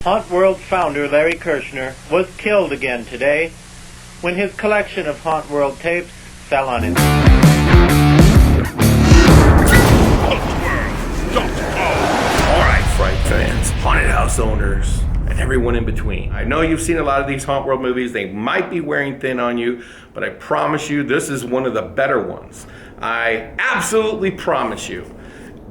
Hauntworld founder Larry Kirshner was killed again today when his collection of Hauntworld tapes fell on his... Alright, Fright fans, haunted house owners, and everyone in between. I know you've seen a lot of these Hauntworld movies. They might be wearing thin on you, but I promise you this is one of the better ones. I absolutely promise you.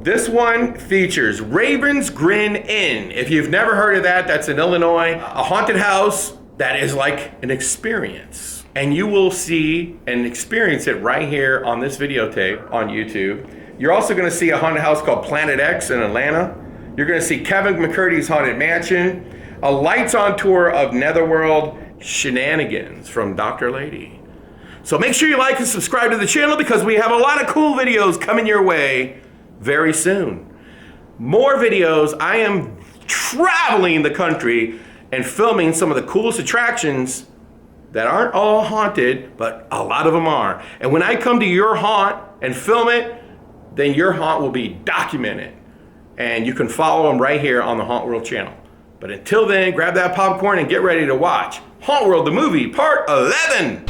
This one features Ravens Grin Inn. If you've never heard of that, that's in Illinois. A haunted house that is like an experience. And you will see and experience it right here on this videotape on YouTube. You're also gonna see a haunted house called Planet X in Atlanta. You're gonna see Kevin McCurdy's Haunted Mansion, a lights on tour of Netherworld Shenanigans from Dr. Lady. So make sure you like and subscribe to the channel because we have a lot of cool videos coming your way very soon. More videos. I am traveling the country and filming some of the coolest attractions that aren't all haunted, but a lot of them are. And when I come to your haunt and film it, then your haunt will be documented. And you can follow them right here on the Hauntworld channel. But until then, grab that popcorn and get ready to watch Hauntworld the Movie, Part 11.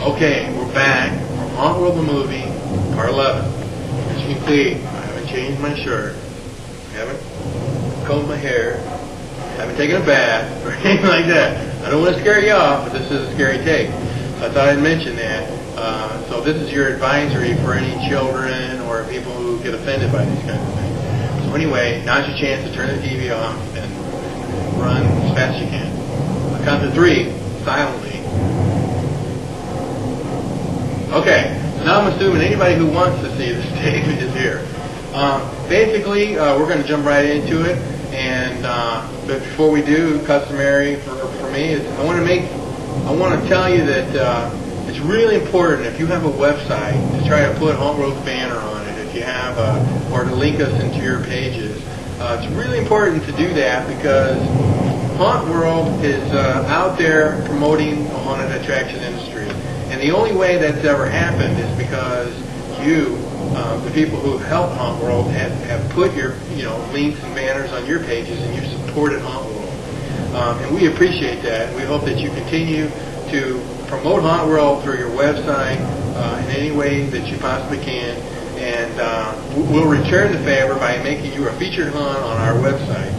Okay, we're back from Hauntworld the Movie, Part 11. As you can see, I haven't changed my shirt, I haven't combed my hair, I haven't taken a bath, or anything like that. I don't want to scare you off, but this is a scary tape. So I thought I'd mention that. So this is your advisory for any children or people who get offended by these kinds of things. So anyway, now's your chance to turn the TV off and run as fast as you can. I'll count to 3, silently. Okay, so now I'm assuming anybody who wants to see this tape is here. Basically, we're going to jump right into it, and but before we do, customary for me is I want to tell you that it's really important if you have a website to try to put Hauntworld's banner on it. If you have or to link us into your pages, it's really important to do that because Hauntworld is out there promoting the haunted attraction industry. And the only way that's ever happened is because you, the people who help Hauntworld, have put your links and banners on your pages and you've supported Hauntworld. And we appreciate that. We hope that you continue to promote Hauntworld through your website in any way that you possibly can. And we'll return the favor by making you a featured haunt on our website.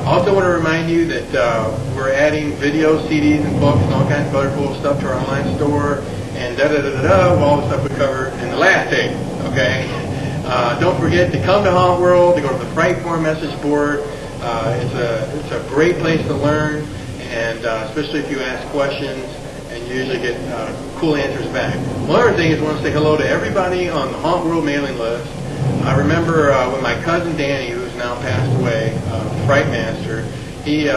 I also want to remind you that we're adding video, CDs, and books and all kinds of other cool stuff to our online store, and all the stuff we covered in the last tape, okay? Don't forget to come to Hauntworld, to go to the Frightform message board. It's a great place to learn, and especially if you ask questions, and you usually get cool answers back. One other thing is I want to say hello to everybody on the Hauntworld mailing list. I remember when my cousin Danny, who's now passed away, Fright Master, he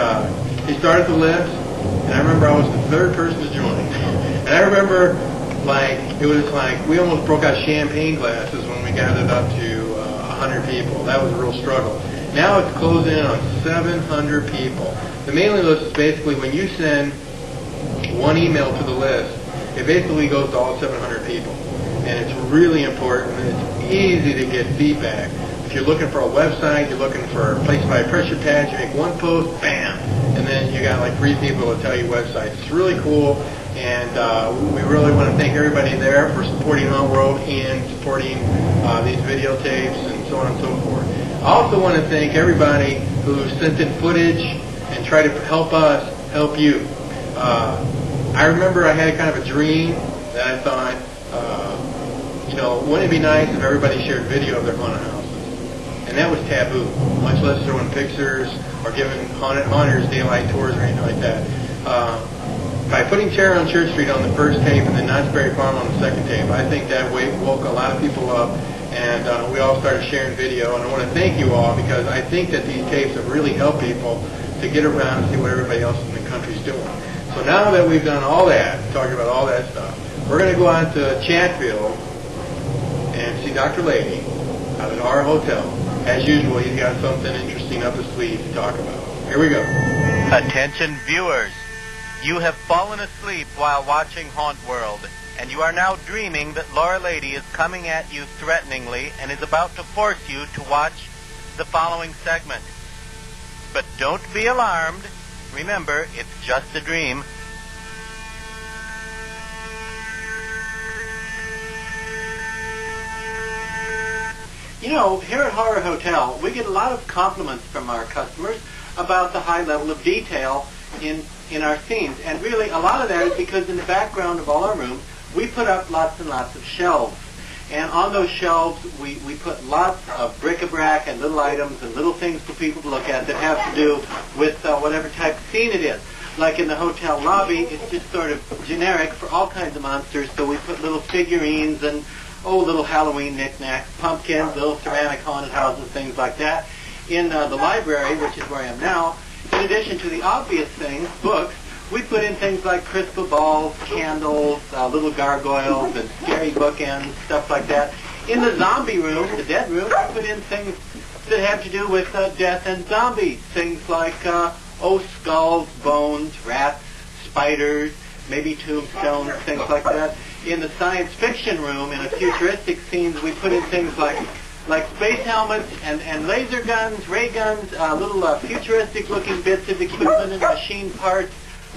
started the list, and I remember I was the 3rd person to join. And I remember, it was like we almost broke out champagne glasses when we got it up to 100 people. That was a real struggle. Now it's closing in on 700 people. The mailing list is basically when you send one email to the list, it basically goes to all 700 people. And it's really important. It's easy to get feedback. If you're looking for a website, you're looking for a place to buy pressure pads, you make one post, bam, and then you got like 3 people to tell you websites. It's really cool, and we really want to thank everybody there for supporting Hauntworld and supporting these videotapes and so on and so forth. I also want to thank everybody who sent in footage and tried to help us help you. I remember I had kind of a dream that I thought, wouldn't it be nice if everybody shared video of their haunted houses? And that was taboo, much less throwing pictures or giving haunters daylight tours or anything like that. By putting Terror on Church Street on the first tape and then Knott's Berry Farm on the second tape, I think that woke a lot of people up, and we all started sharing video. And I want to thank you all, because I think that these tapes have really helped people to get around and see what everybody else in the country is doing. So now that we've done all that, talking about all that stuff, we're going to go on to Chatfield and see Dr. Lady out at our hotel. As usual, he's got something interesting up his sleeve to talk about. Here we go. Attention viewers, you have fallen asleep while watching Hauntworld, and you are now dreaming that Laura Lady is coming at you threateningly and is about to force you to watch the following segment. But don't be alarmed. Remember, it's just a dream. Here at Horror Hotel, we get a lot of compliments from our customers about the high level of detail in our scenes. And really, a lot of that is because in the background of all our rooms, we put up lots and lots of shelves. And on those shelves, we put lots of bric-a-brac and little items and little things for people to look at that have to do with whatever type of scene it is. Like in the hotel lobby, it's just sort of generic for all kinds of monsters, so we put little figurines and little Halloween knickknacks, pumpkins, little ceramic haunted houses, things like that. In the library, which is where I am now, in addition to the obvious things, books, we put in things like crystal balls, candles, little gargoyles, and scary bookends, stuff like that. In the zombie room, the dead room, we put in things that have to do with death and zombies. Things like, skulls, bones, rats, spiders, maybe tombstones, things like that. In the science fiction room, in the futuristic scenes, we put in things like space helmets and laser guns, ray guns, little futuristic-looking bits of equipment and machine parts,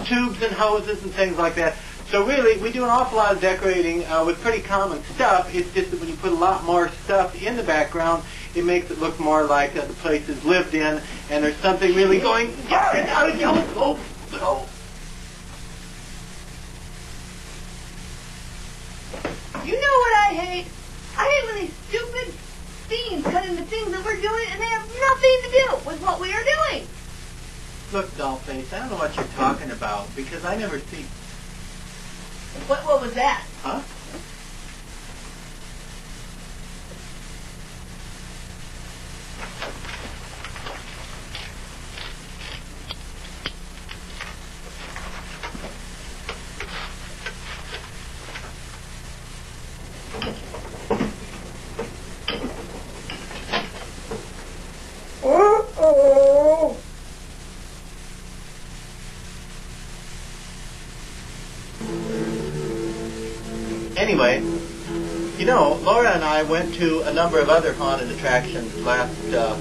tubes and hoses and things like that. So really, we do an awful lot of decorating with pretty common stuff. It's just that when you put a lot more stuff in the background, it makes it look more like the place is lived in, and there's something really going. You know what I hate? I hate when these stupid scenes cut into things that we're doing and they have nothing to do with what we are doing. Look, Dollface, I don't know what you're talking about, because I never see... What was that? Huh? Anyway, Laura and I went to a number of other haunted attractions last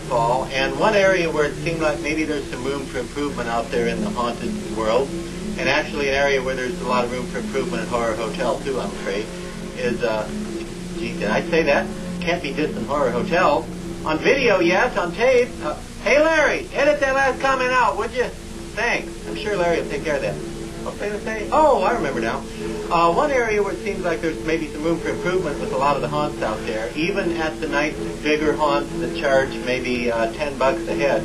fall, and one area where it seemed like maybe there's some room for improvement out there in the haunted world, and actually an area where there's a lot of room for improvement at Horror Hotel too, I'm afraid, is, gee, did I say that? Can't be dissing Horror Hotel. On video, yes, on tape. Hey Larry, edit that last comment out, would you? Thanks. I'm sure Larry will take care of that. What was I going to say? Oh, I remember now. One area where it seems like there's maybe some room for improvement with a lot of the haunts out there, even at the nice bigger haunts that charge maybe $10 a head,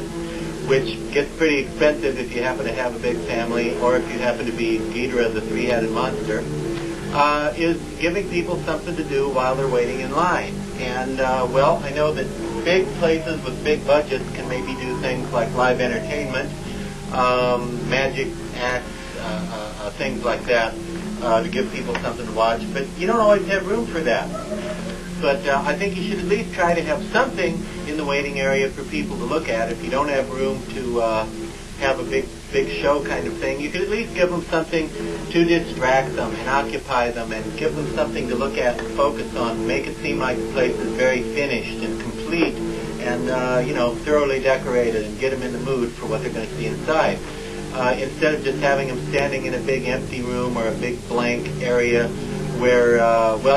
which gets pretty expensive if you happen to have a big family or if you happen to be Ghidorah the three-headed monster, is giving people something to do while they're waiting in line. And, well, I know that big places with big budgets can maybe do things like live entertainment, magic acts, things like that, to give people something to watch. But you don't always have room for that. But I think you should at least try to have something in the waiting area for people to look at. If you don't have room to have a big show kind of thing, you could at least give them something to distract them and occupy them and give them something to look at and focus on, make it seem like the place is very finished and complete and thoroughly decorated and get them in the mood for what they're going to see inside. Instead of just having them standing in a big empty room or a big blank area where,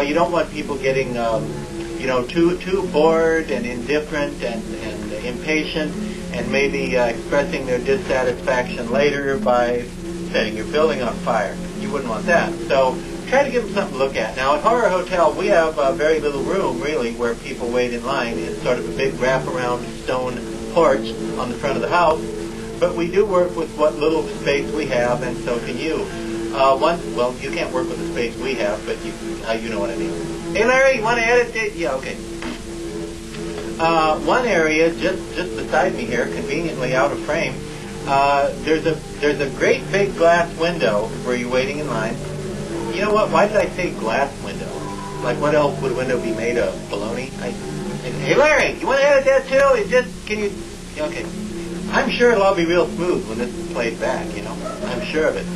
you don't want people getting, too bored and indifferent and impatient and maybe expressing their dissatisfaction later by setting your building on fire. You wouldn't want that. So try to give them something to look at. Now, at Horror Hotel, we have very little room, really, where people wait in line. It's sort of a big wraparound stone porch on the front of the house. But we do work with what little space we have, and so can you. You can't work with the space we have, but you know what I mean. Hey, Larry, you want to edit it? Yeah, okay. One area just beside me here, conveniently out of frame, there's a great big glass window where you're waiting in line. You know what? Why did I say glass window? Like, what else would a window be made of? Baloney? Hey, Larry, you want to edit that too? Okay. I'm sure it'll all be real smooth when this is played back, I'm sure of it.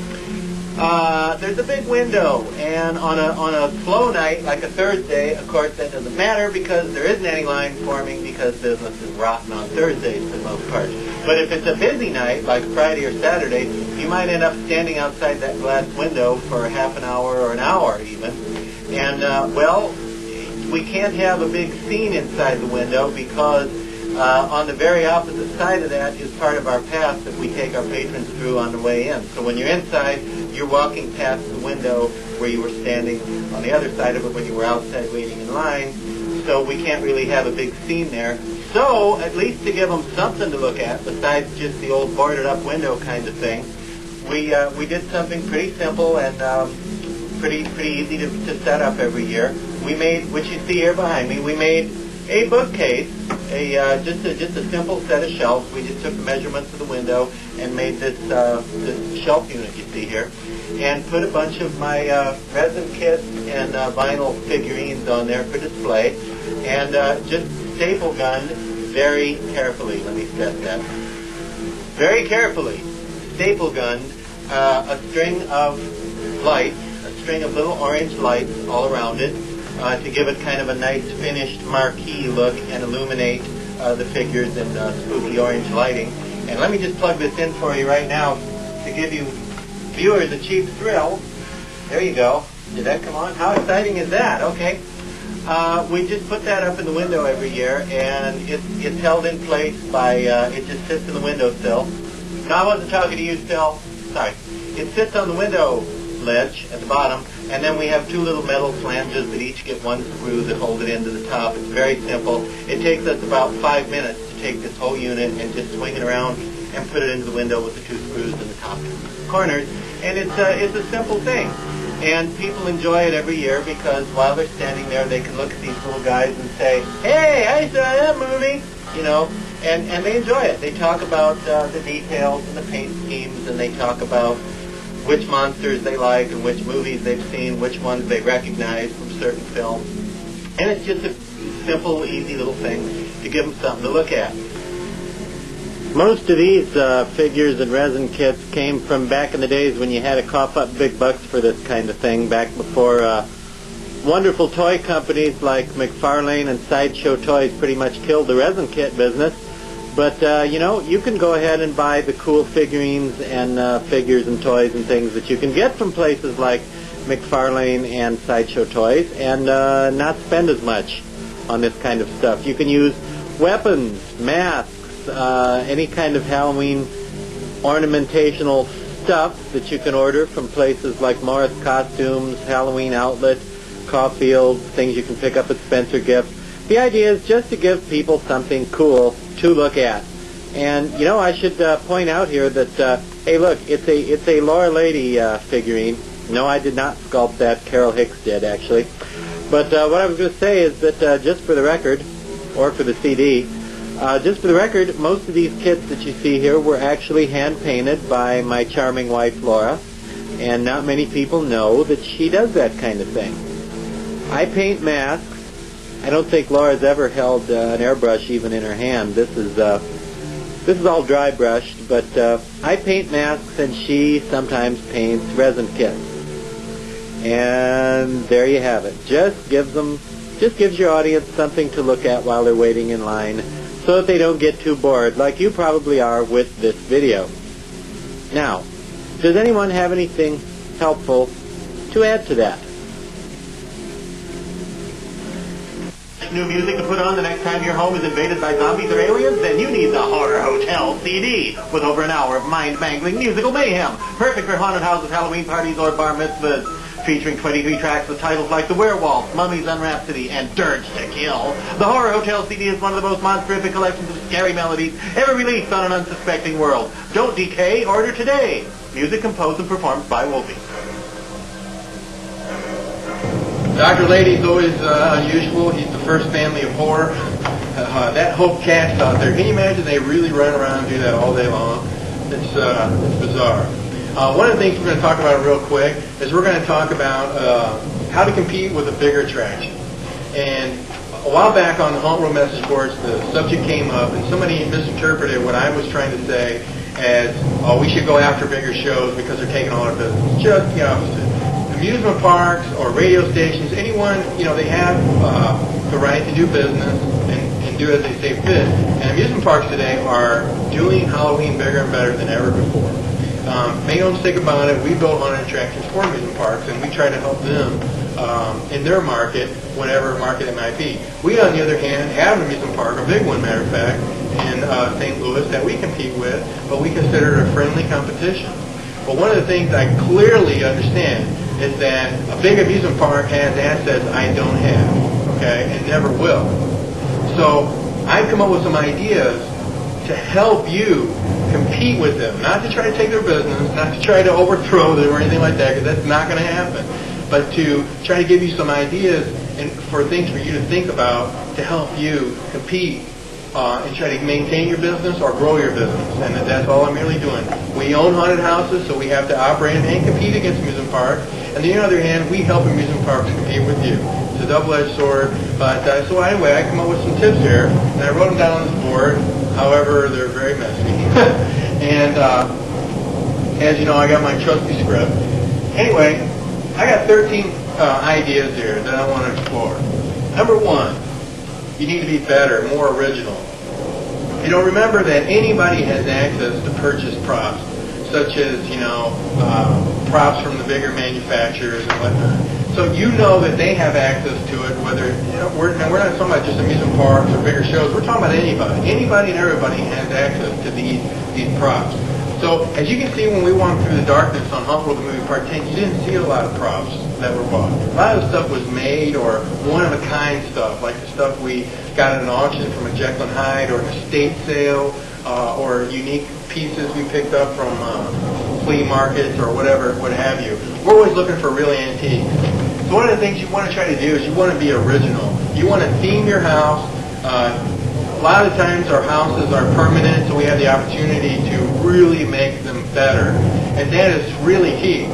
There's a big window, and on a slow night, like a Thursday, of course, that doesn't matter because there isn't any line forming because business is rotten on Thursdays for the most part. But if it's a busy night, like Friday or Saturday, you might end up standing outside that glass window for half an hour or an hour even. And, we can't have a big scene inside the window because on the very opposite side of that is part of our path that we take our patrons through on the way in. So when you're inside, you're walking past the window where you were standing on the other side of it when you were outside waiting in line. So we can't really have a big scene there. So at least to give them something to look at besides just the old boarded up window kind of thing, we did something pretty simple and pretty easy to set up every year. We made, which you see here behind me, we made a bookcase, just a simple set of shelves. We just took the measurements of the window and made this shelf unit you see here, and put a bunch of my resin kits and vinyl figurines on there for display, and just staple gunned very carefully. Let me set that. Very carefully, staple gunned a string of lights, a string of little orange lights all around it, to give it kind of a nice finished marquee look and illuminate the figures in spooky orange lighting. And let me just plug this in for you right now to give you viewers a cheap thrill. There you go. Did that come on? How exciting is that? Okay. We just put that up in the window every year, and it's held in place by, it just sits in the windowsill. No, I wasn't talking to you, Phil. Sorry. It sits on the window ledge at the bottom, and then we have two little metal flanges that each get one screw that hold it into the top. It's very simple. It takes us about 5 minutes to take this whole unit and just swing it around and put it into the window with the two screws in the top corners. And it's a simple thing. And people enjoy it every year because while they're standing there, they can look at these little guys and say, "Hey, I saw that movie," and they enjoy it. They talk about the details and the paint schemes, and they talk about which monsters they like and which movies they've seen, which ones they recognize from certain films. And it's just a simple, easy little thing to give them something to look at. Most of these figures and resin kits came from back in the days when you had to cough up big bucks for this kind of thing, back before wonderful toy companies like McFarlane and Sideshow Toys pretty much killed the resin kit business. But, you can go ahead and buy the cool figurines and figures and toys and things that you can get from places like McFarlane and Sideshow Toys and not spend as much on this kind of stuff. You can use weapons, masks, any kind of Halloween ornamentational stuff that you can order from places like Morris Costumes, Halloween Outlet, Caulfield, things you can pick up at Spencer Gifts. The idea is just to give people something cool to look at. And, I should point out here that, hey, look, it's a Laura Lady figurine. No, I did not sculpt that. Carol Hicks did, actually. But what I was going to say is that just for the record, or for the CD, just for the record, most of these kits that you see here were actually hand-painted by my charming wife, Laura. And not many people know that she does that kind of thing. I paint masks. I don't think Laura's ever held an airbrush even in her hand. This is all dry brushed, but I paint masks and she sometimes paints resin kits. And there you have it. Just gives your audience something to look at while they're waiting in line so that they don't get too bored, like you probably are with this video. Now, does anyone have anything helpful to add to that? New music to put on the next time your home is invaded by zombies or aliens? Then you need the Horror Hotel CD, with over an hour of mind-mangling musical mayhem. Perfect for haunted houses, Halloween parties, or bar mitzvahs. Featuring 23 tracks with titles like The Werewolf, Mummies on Rhapsody, and Dirge to Kill. The Horror Hotel CD is one of the most monstrific collections of scary melodies ever released on an unsuspecting world. Don't decay, order today. Music composed and performed by Wolfie. Dr. Lady's always unusual. He's the first family of horror. That whole cast out there, can you imagine they really run around and do that all day long? It's bizarre. One of the things we're going to talk about real quick is we're going to talk about how to compete with a bigger attraction. And a while back on the Hauntworld message boards, the subject came up and somebody misinterpreted what I was trying to say as, oh, we should go after bigger shows because they're taking all our business. Just the opposite. Amusement parks or radio stations, anyone, they have the right to do business and do as they say fit. And amusement parks today are doing Halloween bigger and better than ever before. Make no mistake about it, we build haunted attractions for amusement parks, and we try to help them in their market, whatever market it might be. We, on the other hand, have an amusement park, a big one, matter of fact, in St. Louis that we compete with, but we consider it a friendly competition. But one of the things I clearly understand is that a big amusement park has assets I don't have, okay, and never will. So I've come up with some ideas to help you compete with them, not to try to take their business, not to try to overthrow them or anything like that, because that's not going to happen, but to try to give you some ideas and for things for you to think about to help you compete and try to maintain your business or grow your business. And that's all I'm really doing. We own haunted houses, so we have to operate and compete against amusement parks. And on the other hand, we help amusement parks compete with you. It's a double-edged sword. But so anyway, I come up with some tips here, and I wrote them down on this board. However, they're very messy. And as you know, I got my trusty script. Anyway, I got 13 ideas here that I want to explore. Number one, you need to be better, more original. Remember that anybody has access to purchase props, such as, props from the bigger manufacturers and whatnot. So you know that they have access to it, whether, we're not talking about just amusement parks or bigger shows, we're talking about anybody. Anybody and everybody has access to these props. So as you can see, when we walked through the darkness on Hauntworld The Movie Part 10, you didn't see a lot of props that were bought. A lot of the stuff was made or one-of-a-kind stuff, like the stuff we got at an auction from a Jekyll and Hyde or an estate sale, or unique pieces we picked up from flea markets or whatever, what have you. We're always looking for really antiques. So one of the things you want to try to do is you want to be original. You want to theme your house. A lot of times our houses are permanent, so we have the opportunity to really make them better. And that is really key.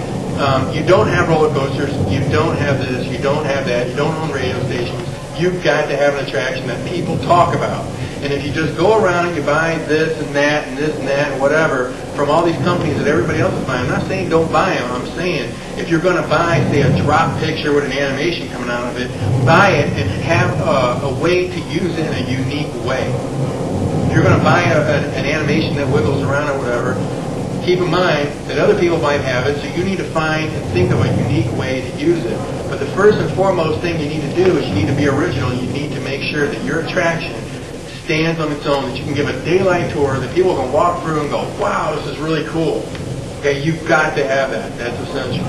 You don't have roller coasters, you don't have this, you don't have that, you don't own radio stations. You've got to have an attraction that people talk about. And if you just go around and you buy this and that and this and that and whatever from all these companies that everybody else is buying, I'm not saying don't buy them. I'm saying if you're going to buy, say, a drop picture with an animation coming out of it, buy it and have a way to use it in a unique way. If you're going to buy an animation that wiggles around or whatever, keep in mind that other people might have it, so you need to find and think of a unique way to use it. But the first and foremost thing you need to do is you need to be original. You need to make sure that your attraction stands on its own, that you can give a daylight tour, that people can walk through and go, wow, this is really cool. Okay, you've got to have that. That's essential.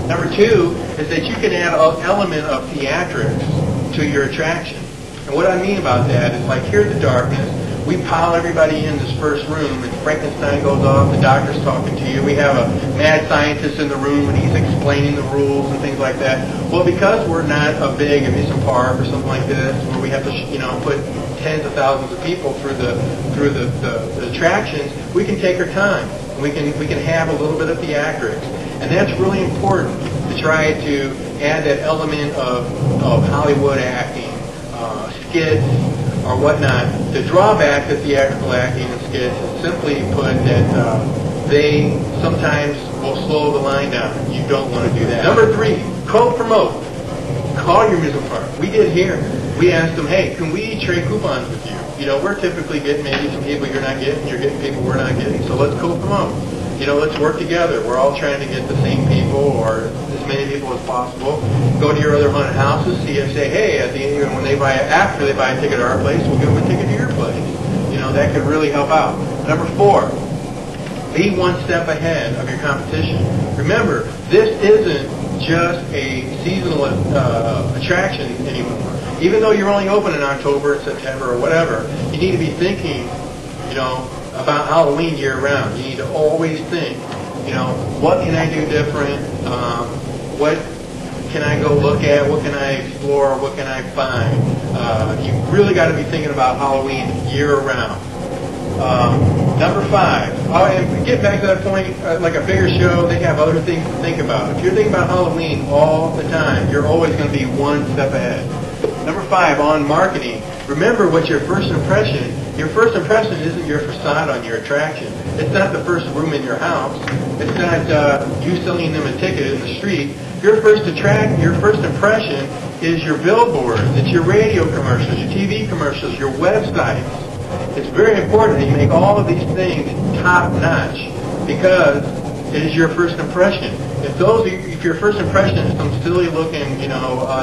Number two is that you can add an element of theatrics to your attraction. And what I mean about that is, like, here at the darkness, we pile everybody in this first room, and Frankenstein goes off, the doctor's talking to you. We have a mad scientist in the room, and he's explaining the rules and things like that. Well, because we're not a big amusement park or something like this, where we have to, put tens of thousands of people through the attractions, we can take our time. We can have a little bit of theatrics, and that's really important to try to add that element of Hollywood acting, skits, or whatnot. The drawback to theatrical acting and skits is simply put that they sometimes will slow the line down. You don't want to do that. Number three, co-promote. Call your amusement park. We did here. We asked them, hey, can we trade coupons with you? we're typically getting maybe some people you're not getting, you're getting people we're not getting, so let's co-promote. Let's work together. We're all trying to get the same people or as many people as possible. Go to your other haunted houses, say, hey, at the end, after they buy a ticket to our place, we'll give them a ticket to your place. That could really help out. Number 4, be one step ahead of your competition. Remember, this isn't just a seasonal attraction anymore. Even though you're only open in October, September, or whatever, you need to be thinking, about Halloween year-round. You need to always think, what can I do different? What can I go look at? What can I explore? What can I find? You really got to be thinking about Halloween year-round. Number 5, and get back to that point, like a bigger show, they have other things to think about. If you're thinking about Halloween all the time, you're always going to be one step ahead. Number 5, on marketing, remember what your first impression isn't your facade on your attraction. It's not the first room in your house. It's not you selling them a ticket in the street. Your first impression is your billboards, it's your radio commercials, your TV commercials, your websites. It's very important that you make all of these things top-notch because it is your first impression. If your first impression is some silly-looking,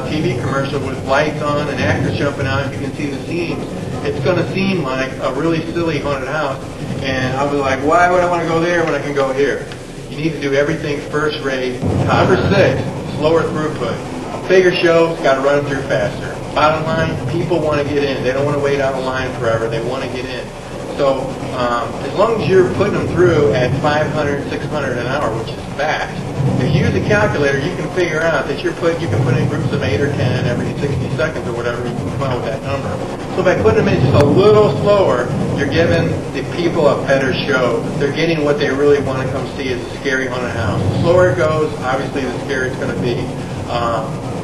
TV commercial with lights on and actors jumping out and you can see the scenes, it's going to seem like a really silly haunted house. And I'll be like, why would I want to go there when I can go here? You need to do everything first-rate. Number 6, slower throughput. A bigger show's got to run them through faster. Bottom line, people want to get in. They don't want to wait on the line forever. They want to get in. So as long as you're putting them through at 500, 600 an hour, which is fast, if you use a calculator, you can figure out that you can put in groups of 8 or 10 every 60 seconds or whatever, you can come out with that number. So by putting them in just a little slower, you're giving the people a better show. They're getting what they really want to come see is a scary haunted house. The slower it goes, obviously the scarier it's going to be.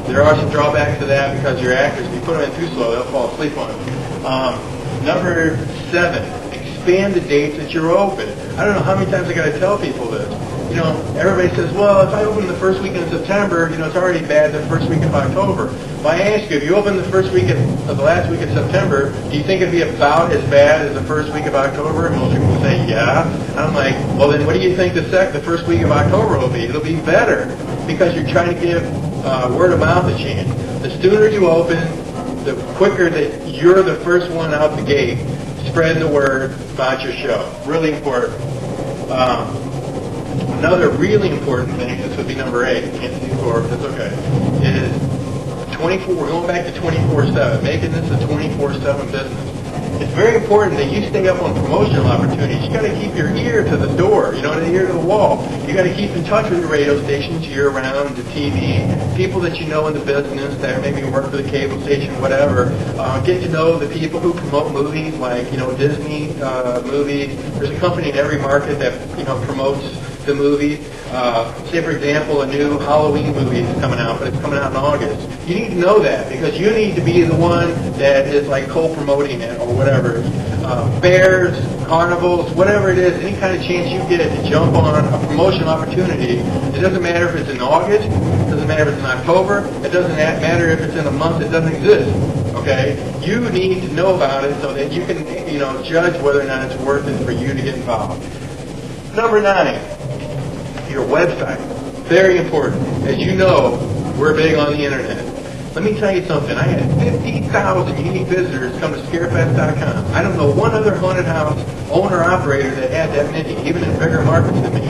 There are some drawbacks to that because your actors, if you put them in too slow, they'll fall asleep on it. Number 7, expand the dates that you're open. I don't know how many times I got to tell people this. Everybody says, well, if I open the first week in September, it's already bad the first week of October. Well, I ask you, if you open the last week of September, do you think it'd be about as bad as the first week of October? And most people say, yeah. And I'm like, well, then what do you think the first week of October will be? It'll be better because you're trying to give word of mouth a chance. The sooner you open, the quicker that you're the first one out the gate, spread the word about your show. Really important. Another really important thing, this would be number 8, I can't see the score, but that's okay, is 24, we're going back to 24/7, making this a 24/7 business. It's very important that you stay up on promotional opportunities. You got to keep your ear to the door, the ear to the wall. You got to keep in touch with the radio stations year-round, the TV, people that you know in the business that maybe work for the cable station, whatever. Get to know the people who promote movies, like Disney movies. There's a company in every market that promotes the movie. Say, for example, a new Halloween movie is coming out, but it's coming out in August. You need to know that because you need to be the one that is like co-promoting it or whatever. Fairs, carnivals, whatever it is, any kind of chance you get to jump on a promotional opportunity. It doesn't matter if it's in August, it doesn't matter if it's in October, it doesn't matter if it's in a month that doesn't exist. Okay? You need to know about it so that you can, judge whether or not it's worth it for you to get involved. Number 9, your website. Very important. As you know, we're big on the internet. Let me tell you something. I had 50,000 unique visitors come to scarefest.com. I don't know one other haunted house owner-operator that had that many, even in bigger markets than me.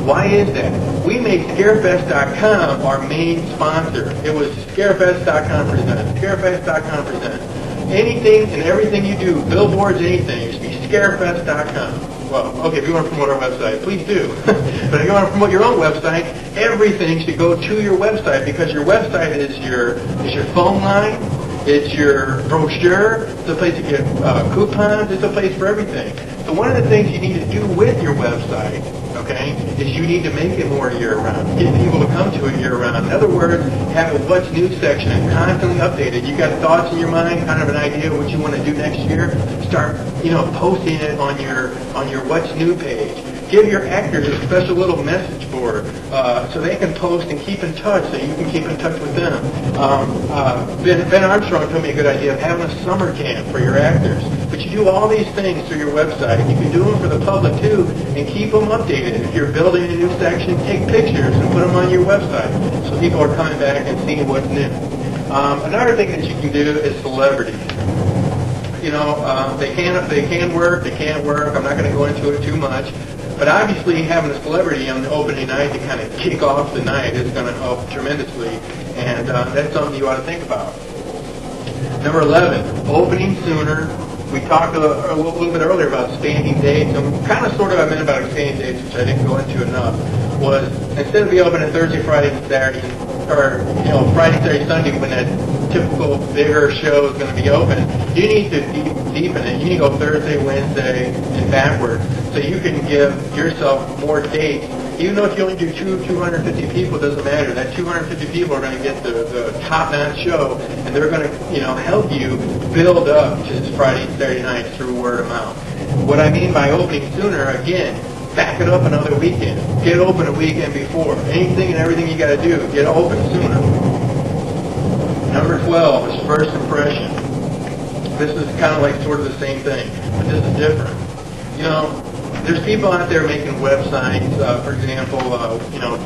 Why is that? We made scarefest.com our main sponsor. It was scarefest.com presents. Scarefest.com presents. Anything and everything you do, billboards, anything, it should be scarefest.com. Well, okay, if you want to promote our website, please do. But if you want to promote your own website, everything should go to your website because your website is your phone line, it's your brochure, it's a place to get coupons, it's a place for everything. So one of the things you need to do with your website, okay, is you need to make it more year-round. Get people to come to it year-round. In other words, have a What's New section and constantly updated. You got thoughts in your mind, kind of an idea of what you want to do next year. Start, posting it on your What's New page. Give your actors a special little message board so they can post and keep in touch, so you can keep in touch with them. Ben Armstrong told me a good idea of having a summer camp for your actors. But you do all these things through your website. You can do them for the public too, and keep them updated. If you're building a new section, take pictures and put them on your website so people are coming back and seeing what's new. Another thing that you can do is celebrities. You know, they can work, they can't work. I'm not going to go into it too much. But obviously having a celebrity on the opening night to kind of kick off the night is going to help tremendously. And that's something you ought to think about. Number 11, opening sooner. We talked a little bit earlier about expanding dates, and kind of sort of I meant about expanding dates, which I didn't go into enough, was instead of be open on Thursday, Friday, and Saturday, or Friday, Saturday, Sunday, when that typical bigger show is going to be open, you need to deepen it. You need to go Thursday, Wednesday, and backward, so you can give yourself more dates. Even though if you only do 250 people, it doesn't matter. That 250 people are going to get the top-notch show, and they're going to, help you build up to this Friday and Saturday night through word of mouth. What I mean by opening sooner, again, back it up another weekend. Get open a weekend before. Anything and everything you got to do, get open sooner. Number 12 is first impression. This is kind of like sort of the same thing, but this is different. There's people out there making websites. For example,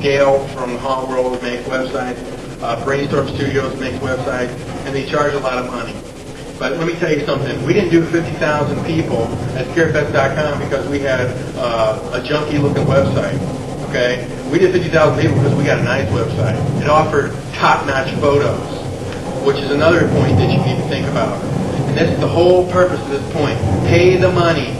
Gail from Hauntworld makes websites. Brainstorm Studios makes websites, and they charge a lot of money. But let me tell you something. We didn't do 50,000 people at scarefest.com because we had a junky-looking website. Okay, we did 50,000 people because we got a nice website. It offered top-notch photos, which is another point that you need to think about. And this is the whole purpose of this point. Pay the money.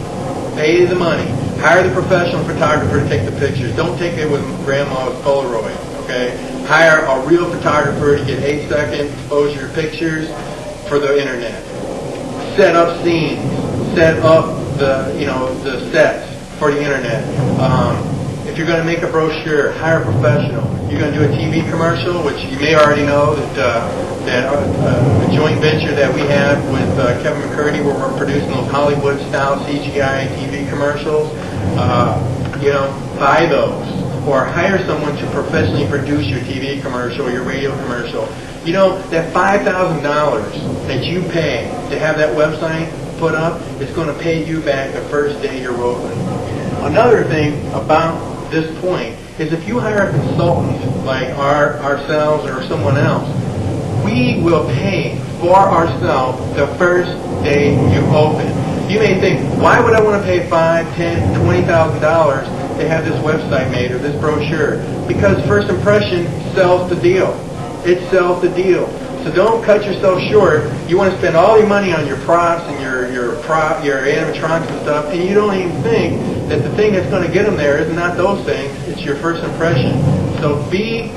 Pay the money. Hire the professional photographer to take the pictures. Don't take it with grandma's Polaroid, okay? Hire a real photographer to get 8-second exposure pictures for the internet. Set up scenes. Set up the sets for the internet. If you're going to make a brochure, hire a professional. You're going to do a TV commercial, which you may already know that a joint venture that we have with Kevin McCurdy, where we're producing those Hollywood-style CGI TV commercials. Buy those, or hire someone to professionally produce your TV commercial, your radio commercial. That $5,000 that you pay to have that website put up is going to pay you back the first day you're open. Another thing about this point is if you hire a consultant like ourselves or someone else, we will pay for ourselves the first day you open. You may think, why would I want to pay $5,000, $10,000, $20,000 to have this website made or this brochure? Because first impression sells the deal. It sells the deal. So don't cut yourself short. You want to spend all your money on your props and your animatronics and stuff, and you don't even think that the thing that's going to get them there is not those things. It's your first impression. So treat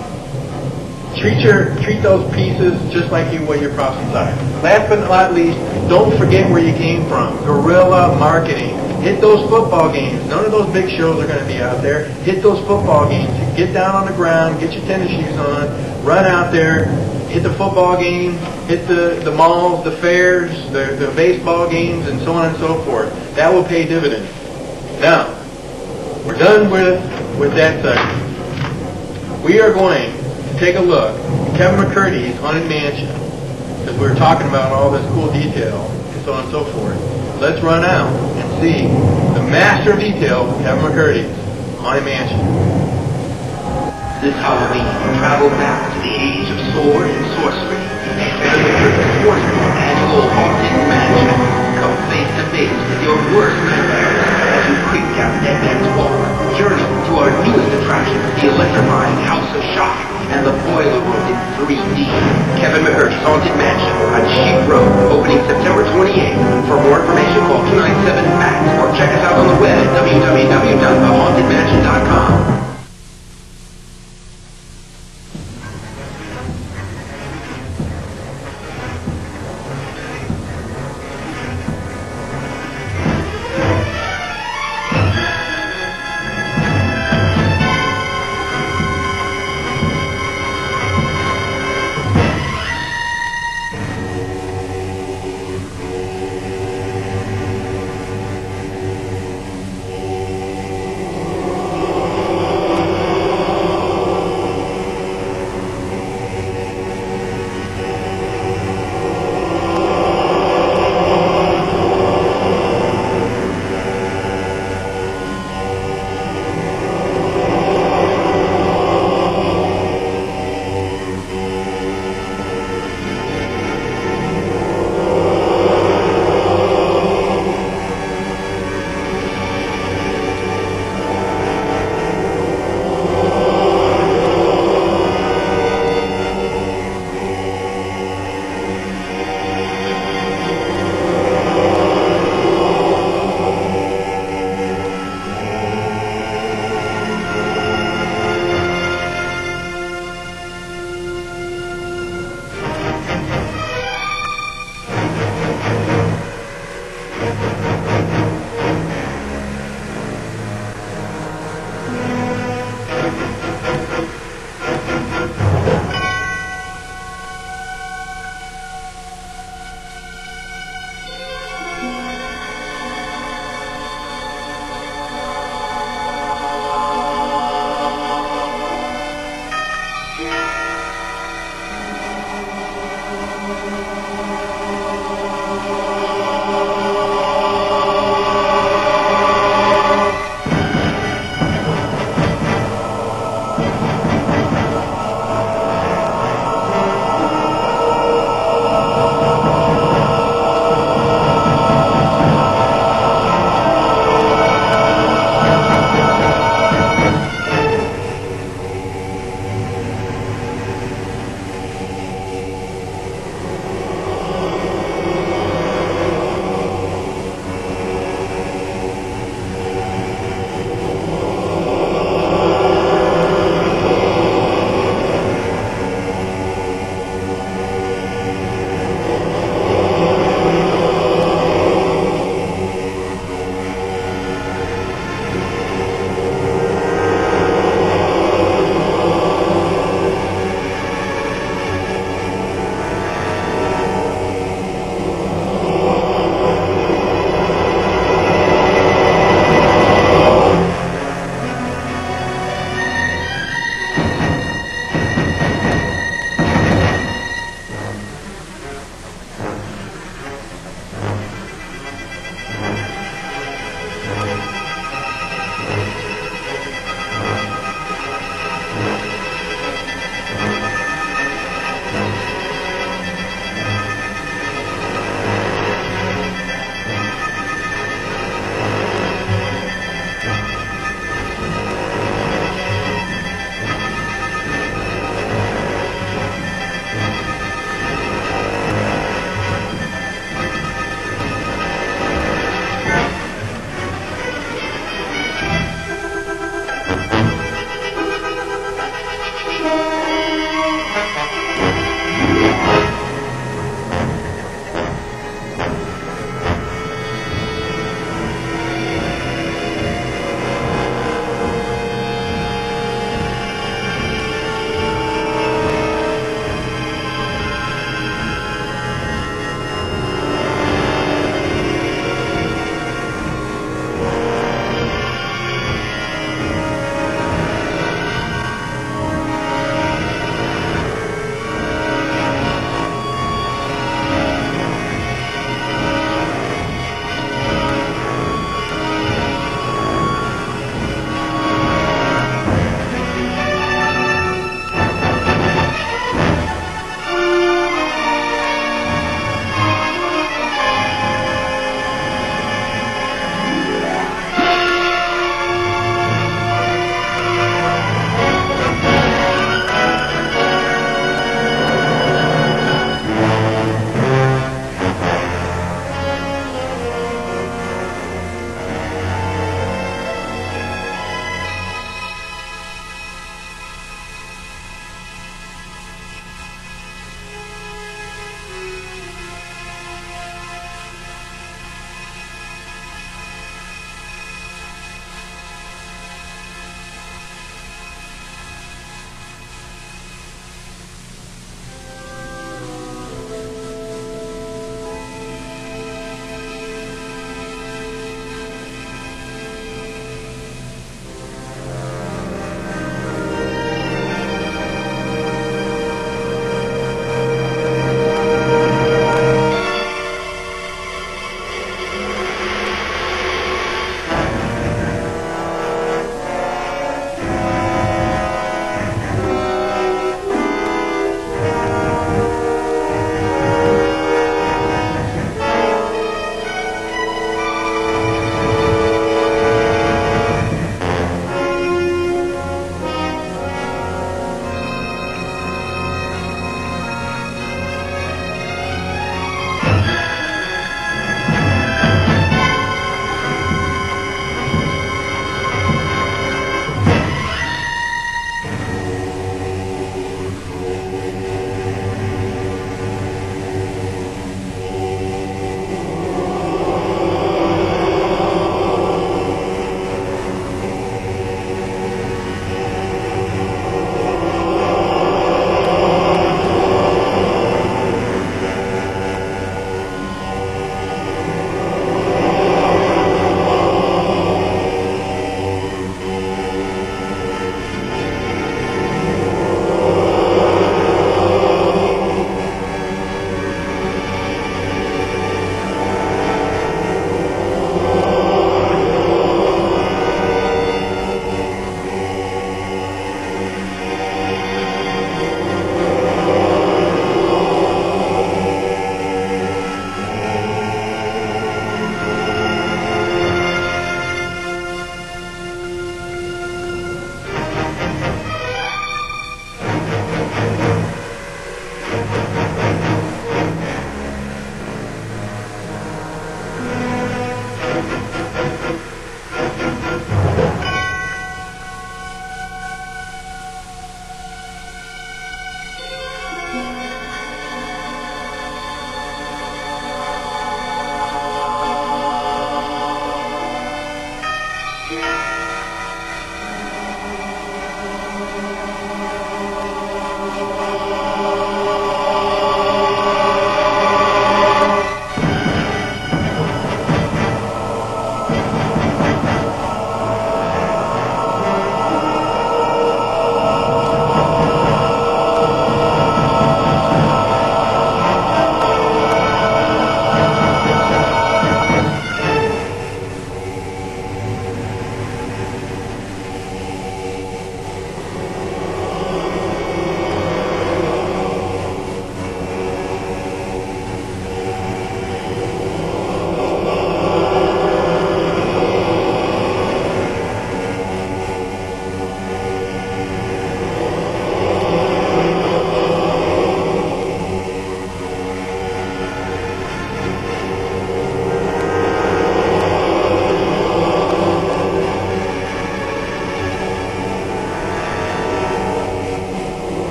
those pieces just like you would your props inside. Last but not least, don't forget where you came from. Guerrilla marketing. Hit those football games. None of those big shows are going to be out there. Hit those football games. Get down on the ground. Get your tennis shoes on. Run out there. Hit the football games. Hit the malls, the fairs, the baseball games, and so on and so forth. That will pay dividends. Now, we're done with that section. We are going to take a look at Kevin McCurdy's Haunted Mansion, because we were talking about all this cool detail and so on and so forth. Let's run out and see the master of detail, Kevin McCurdy's Haunted Mansion. This Halloween, travel back to the age of sword and sorcery and Kevin McCurdy's wonderful annual Haunted Mansion. Come face to face with your worst nightmares as you creep down Dead Man's Walk. Journey to our newest attraction, the electrifying House of Shock and the Boiler Room in 3D. Kevin McCurdy's Haunted Mansion on Sheep Road, opening September 28th. For more information, call 297-MAX or check us out on the web at www.thehauntedmansion.com.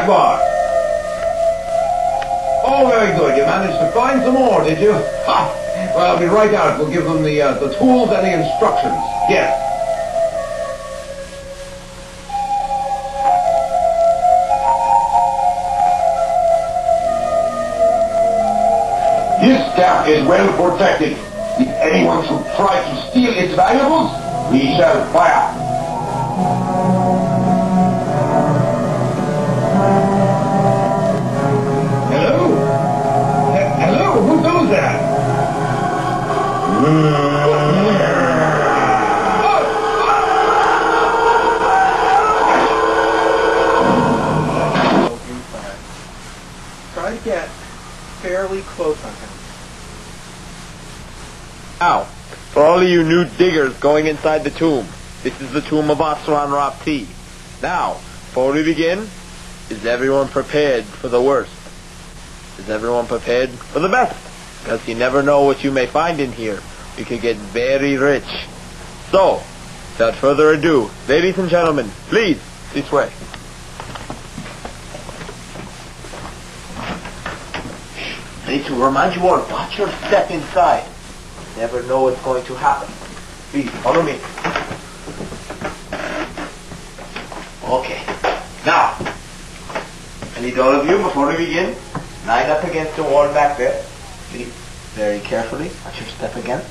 Jaguar. Oh, very good. You managed to find some more, did you? Ha! Well, I'll be right out. We'll give them the tools and the instructions. Yes. This staff is well protected. If anyone should try to steal its valuables, we shall fire. Hello, who knows that? Try to get fairly close on him. Now, for all of you new diggers going inside the tomb, this is the tomb of Asran Rapti. Now, before we begin, is everyone prepared for the worst? Is everyone prepared for the best? Because you never know what you may find in here. You could get very rich. So, without further ado, ladies and gentlemen, please, this way. I need to remind you all, watch your step inside. You never know what's going to happen. Please, follow me. Okay. Now, I need all of you, before we begin, line up against the wall back there. Please, very carefully. Watch your step again.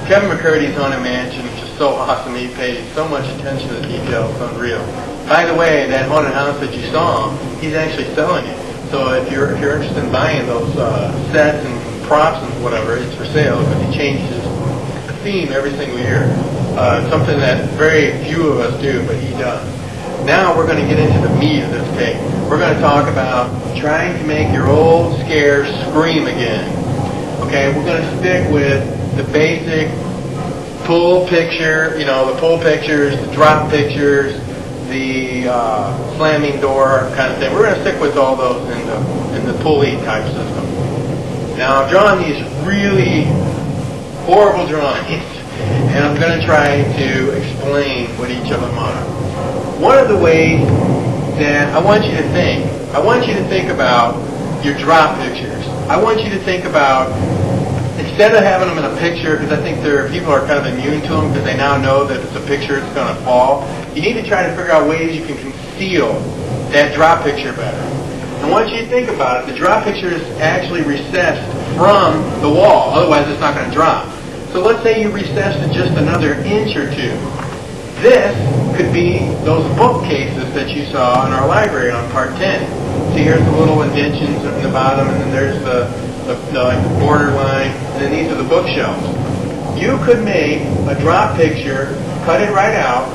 Kevin McCurdy's Haunted Mansion is just so awesome. He pays so much attention to the detail. It's unreal. By the way, that haunted house that you saw, he's actually selling it. So if you're interested in buying those sets and props and whatever, it's for sale because he changes the theme every single year. Something that very few of us do, but he does. Now we're going to get into the meat of this tape. We're going to talk about trying to make your old scares scream again. Okay, we're going to stick with the basic pull picture, the pull pictures, the drop pictures, the slamming door kind of thing. We're going to stick with all those in the pulley type system. Now I've drawn these really horrible drawings, and I'm going to try to explain what each of them are. One of the ways that I want you to think about your drop pictures. I want you to think about, instead of having them in a picture, because I think people are kind of immune to them because they now know that if it's a picture, it's going to fall. You need to try to figure out ways you can conceal that drop picture better. I want you to think about it. The drop picture is actually recessed from the wall. Otherwise, it's not going to drop. So let's say you recessed it just another inch or two. This could be those bookcases that you saw in our library on part 10. See, here's the little indentions in the bottom, and then there's the border line, and then these are the bookshelves. You could make a drop picture, cut it right out,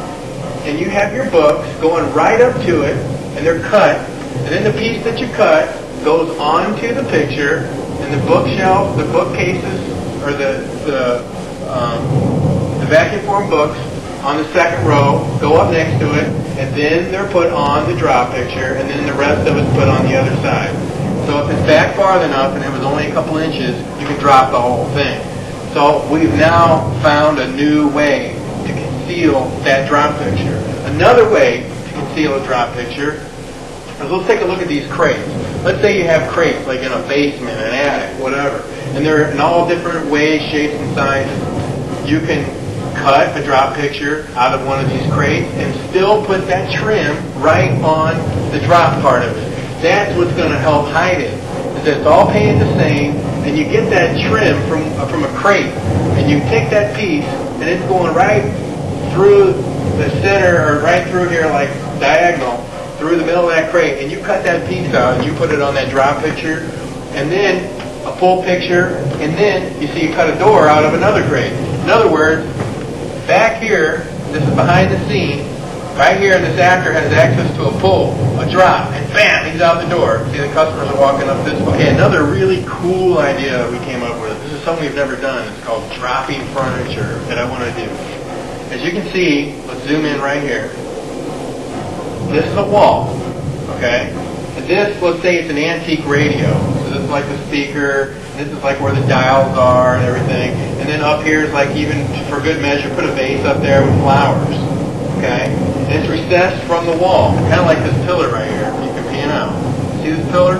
and you have your books going right up to it, and they're cut, and then the piece that you cut goes onto the picture, and the bookshelf, the bookcases, or the vacuum form books on the second row go up next to it, and then they're put on the drop picture, and then the rest of it's put on the other side. So if it's back far enough and it was only a couple inches, you can drop the whole thing. So we've now found a new way to conceal that drop picture. Another way to conceal a drop picture is, let's take a look at these crates. Let's say you have crates like in a basement, an attic, whatever, and they're in all different ways, shapes, and sizes. You can cut a drop picture out of one of these crates and still put that trim right on the drop part of it. That's what's going to help hide it. Is that it's all painted the same, and you get that trim from a crate, and you take that piece, and it's going right through the center, or right through here, like diagonal, through the middle of that crate, and you cut that piece out, and you put it on that drop picture, and then a full picture, and then you see you cut a door out of another crate. In other words, back here, this is behind the scene, Right here, this actor has access to a pull, a drop, and bam, he's out the door. See, the customers are walking up this way. Okay, another really cool idea we came up with. This is something we've never done. It's called dropping furniture that I want to do. As you can see, let's zoom in right here. This is a wall, okay? And this, let's say it's an antique radio. So this is like the speaker, and this is like where the dials are and everything. And then up here is like, even for good measure, put a vase up there with flowers, okay? And it's recessed from the wall, kind of like this pillar right here. You can pan out. See this pillar?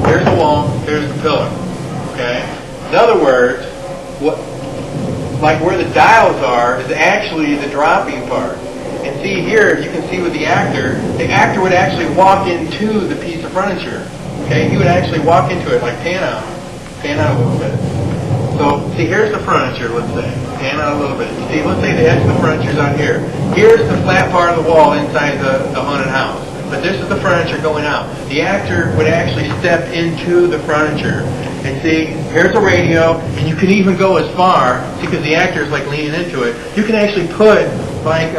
Here's the wall, here's the pillar, okay? In other words, like where the dials are is actually the dropping part. And see here, you can see with the actor would actually walk into the piece of furniture. Okay, he would actually walk into it, like pan out a little bit. So, see, here's the furniture, let's say. Pan out a little bit. See, let's say the edge of the furniture's out here. Here's the flat part of the wall inside the haunted house. But this is the furniture going out. The actor would actually step into the furniture. And see, here's a radio, and you can even go as far, see, because the actor's like leaning into it, you can actually put like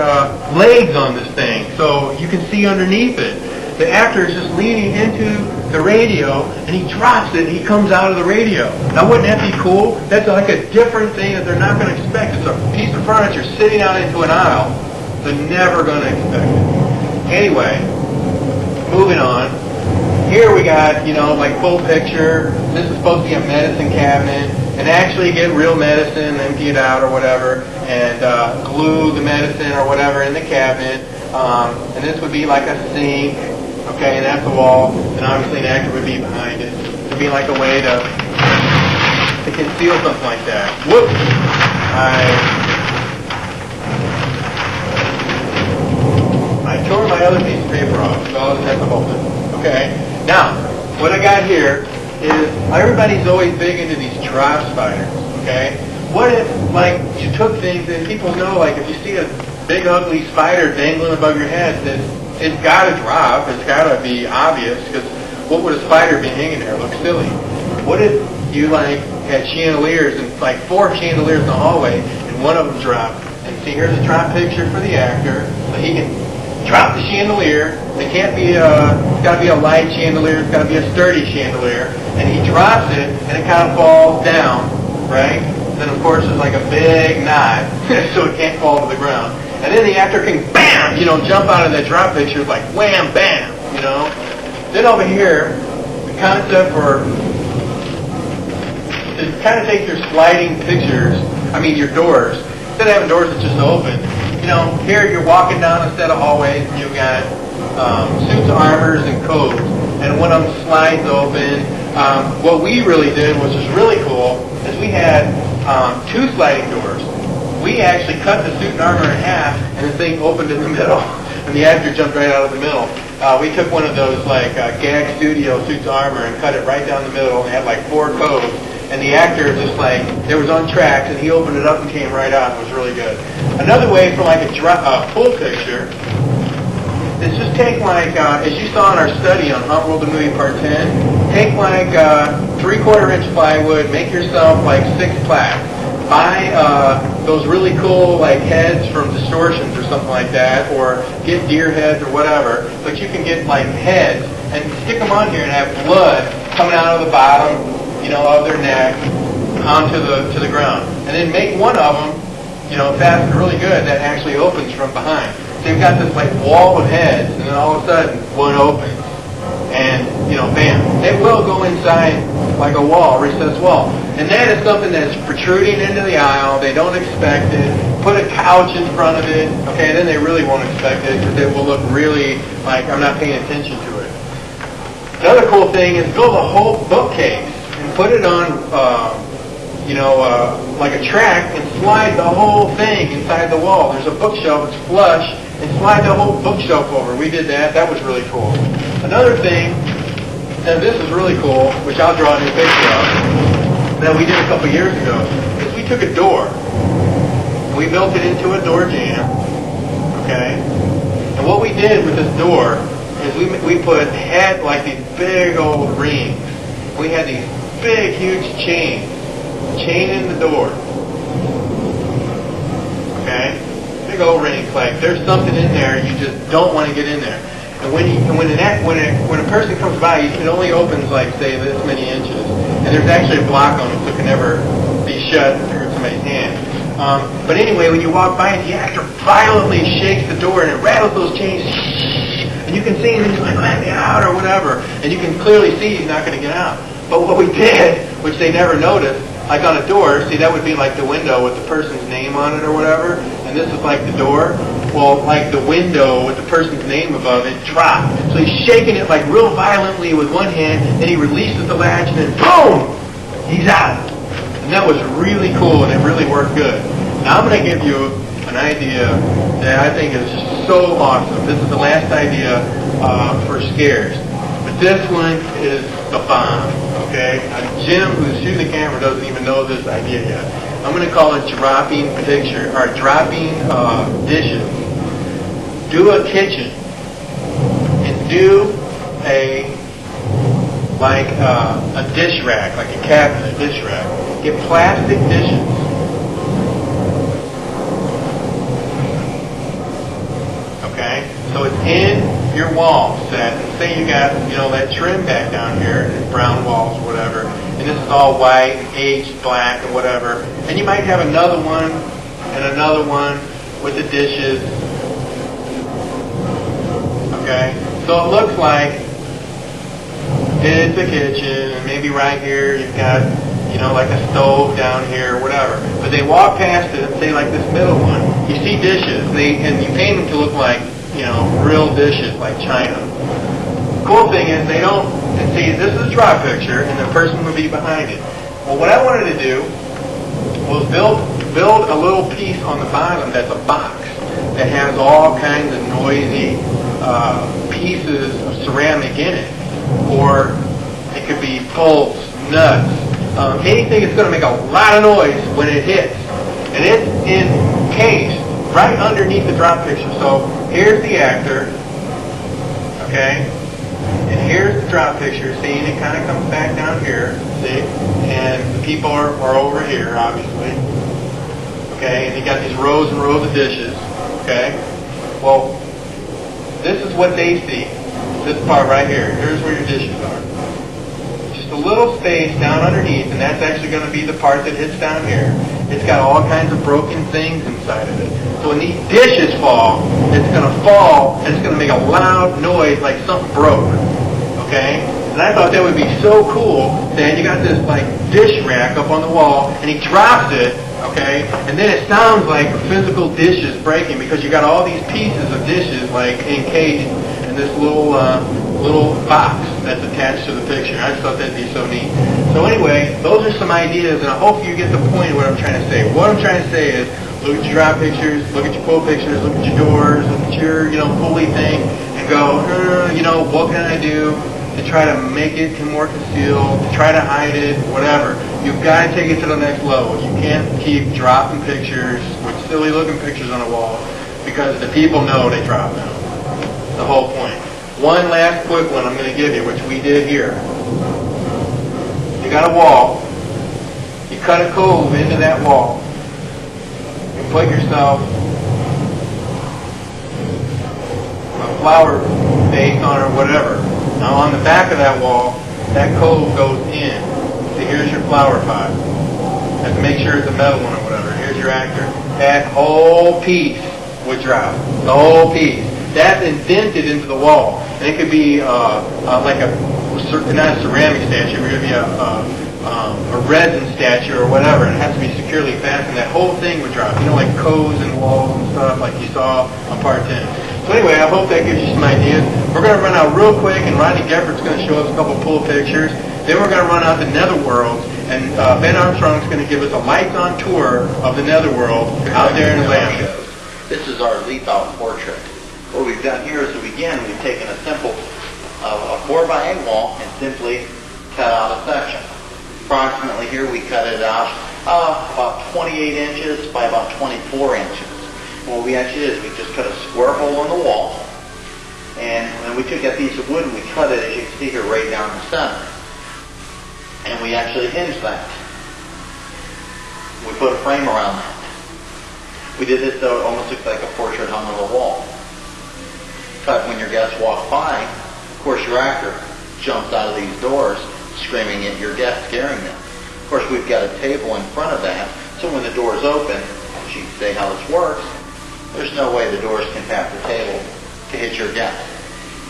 legs on this thing, so you can see underneath it. The actor is just leaning into the radio, and he drops it, and he comes out of the radio. Now, wouldn't that be cool? That's like a different thing that they're not going to expect. It's a piece of furniture sitting out into an aisle. They're never going to expect it. Anyway, moving on. Here we got, like full picture. This is supposed to be a medicine cabinet. And actually get real medicine, empty it out or whatever, and glue the medicine or whatever in the cabinet. And this would be like a sink, okay, and that's the wall. And obviously an actor would be behind it. It would be like a way to conceal something like that. Whoops! I tore my other piece of paper off, so I'll just have to hold it. Okay? Now, what I got here is everybody's always big into these drop spiders, okay? What if, like, you took things and people know, like, if you see a big ugly spider dangling above your head, then it's got to drop, it's got to be obvious, because what would a spider be hanging there? It looks silly. What if you, like, had chandeliers, and like 4 chandeliers in the hallway, and one of them dropped? And see, here's a drop picture for the actor, so he can drop the chandelier. It can't be it's got to be a light chandelier, it's got to be a sturdy chandelier, and he drops it, and it kind of falls down, right? Then, of course, there's like a big knot, so it can't fall to the ground. And then the actor can, bam, jump out of that drop picture like wham, bam, Then over here, the concept for, to kind of take your sliding pictures, your doors, instead of having doors that just open, here you're walking down a set of hallways, and you've got suits, armors, and coats, and one of them slides open. What we really did, which was really cool, is we had 2 sliding doors. We actually cut the suit and armor in half, and the thing opened in the middle, and the actor jumped right out of the middle. We took one of those like gag studio suits armor and cut it right down the middle, and had like 4 codes. And the actor just like, it was on tracks, and he opened it up and came right out. It was really good. Another way for like a full picture is just take like, as you saw in our study on Hauntworld The Movie Part 10, take like 3/4 inch plywood, make yourself like 6 plaques. Buy those really cool like heads from Distortions or something like that, or get deer heads or whatever, but you can get like heads and stick them on here and have blood coming out of the bottom, of their neck onto the ground. And then make one of them, fast and really good, that actually opens from behind. So you've got this like wall of heads, and then all of a sudden one opens. And, bam, it will go inside like a wall, recessed wall. And that is something that's protruding into the aisle. They don't expect it. Put a couch in front of it. Okay, then they really won't expect it, because it will look really like I'm not paying attention to it. Another cool thing is build a whole bookcase and put it on, like a track, and slide the whole thing inside the wall. There's a bookshelf, it's flush, and slide the whole bookshelf over. We did that. That was really cool. Another thing, and this is really cool, which I'll draw a new picture of, that we did a couple years ago, is we took a door, and we built it into a door jamb, okay? And what we did with this door is we put like these big old rings. We had these big, huge chains, chaining the door, okay? big old rings. Like there's something in there, you just don't want to get in there. And when a person comes by, it only opens like say this many inches, and there's actually a block on it, so it can never be shut through somebody's hand. But anyway, when you walk by, the actor violently shakes the door and it rattles those chains, and you can see him, and he's like, "Let me out," or whatever, and you can clearly see he's not going to get out. But what we did, which they never noticed, like on a door, see that would be like the window with the person's name on it or whatever, and this is like the door. Well, like the window with the person's name above it dropped. So he's shaking it like real violently with one hand, then he releases the latch, and then boom, he's out. And that was really cool, and it really worked good. Now I'm going to give you an idea that I think is just so awesome. This is the last idea for scares. But this one is the bomb, okay? Jim, who's shooting the camera, doesn't even know this idea yet. I'm going to call it dropping dropping dishes. Do a kitchen and do a dish rack, like a cabinet, a dish rack. Get plastic dishes. Okay? So it's in your wall set. And say you got, that trim back down here, brown walls or whatever, and this is all white, aged black or whatever. And you might have another one and another one with the dishes. Okay? So it looks like it's a kitchen, and maybe right here you've got, like a stove down here or whatever. But they walk past it and say like this middle one, you see dishes, and you paint them to look like, real dishes, like china. Cool thing is they don't, and see, this is a drop picture, and the person would be behind it. Well, what I wanted to do was build a little piece on the bottom that's a box that has all kinds of noisy pieces of ceramic in it. Or it could be bolts, nuts, anything that's going to make a lot of noise when it hits. And it's encased right underneath the drop picture. So here's the actor, okay? And here's the drop picture. See, and it kind of comes back down here, see? And the people are over here, obviously. Okay, and you got these rows and rows of dishes, okay? Well, this is what they see. This part right here. Here's where your dishes are. Just a little space down underneath, and that's actually going to be the part that hits down here. It's got all kinds of broken things inside of it. So when these dishes fall, it's going to fall, and it's going to make a loud noise like something broke. Okay? And I thought that would be so cool that you got this like dish rack up on the wall, and he drops it, okay? And then it sounds like physical dishes breaking because you got all these pieces of dishes like encased in this little box that's attached to the picture. I just thought that'd be so neat. So anyway, those are some ideas, and I hope you get the point of what I'm trying to say. What I'm trying to say is, look at your drop pictures, look at your pull pictures, look at your doors, look at your, pulley thing, and go, what can I do to try to make it more concealed, to try to hide it, whatever. You've got to take it to the next level. You can't keep dropping pictures with silly-looking pictures on the wall because the people know they drop them. The whole point. One last quick one I'm going to give you, which we did here. You got a wall. You cut a cove into that wall. You put yourself a flower vase on it or whatever. Now on the back of that wall, that cove goes in. So here's your flower pot. Have to make sure it's a metal one or whatever. Here's your actor. That whole piece would drop. The whole piece. That's indented into the wall. And it could be like not a ceramic statue, it could be a resin statue or whatever. It has to be securely fastened. That whole thing would drop. Like coves and walls and stuff like you saw on part 10. So anyway, I hope that gives you some ideas. We're going to run out real quick, and Rodney Geffert's going to show us a couple pull pictures. Then we're going to run out the Netherworld, and Ben Armstrong's going to give us a lights-on tour of the Netherworld out there in Atlanta. This is our leap-out portrait. What we've done here is we've taken a simple a 4x8 wall and simply cut out a section. Approximately here we cut it out about 28 inches by about 24 inches. What we actually did is we just cut a square hole in the wall, and then we took that piece of wood and we cut it, as you can see here, right down the center. And we actually hinged that. We put a frame around that. We did this so it almost looks like a by, of course your actor jumps out of these doors screaming at your guests, scaring them. Of course, we've got a table in front of that, so when the doors open, as you can see how this works, there's no way the doors can tap the table to hit your guests.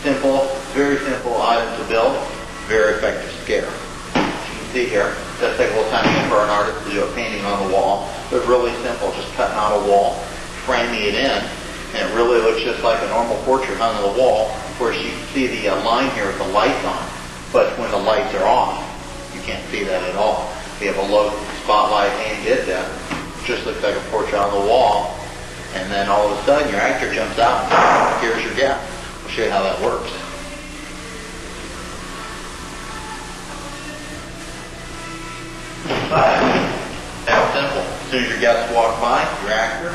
Simple, very simple item to build, very effective scare. As you can see here, it does take a little time for an artist to do a painting on the wall, but really simple, just cutting out a wall, framing it in, and it really looks just like a normal portrait hung on the wall. Of course, you can see the line here with the lights on, but when the lights are off, you can't see that at all. We have a low spotlight aimed at them, just looks like a portrait on the wall, and then all of a sudden your actor jumps out and scares your guest. We'll show you how that works. That's simple. As soon as your guests walk by, your actor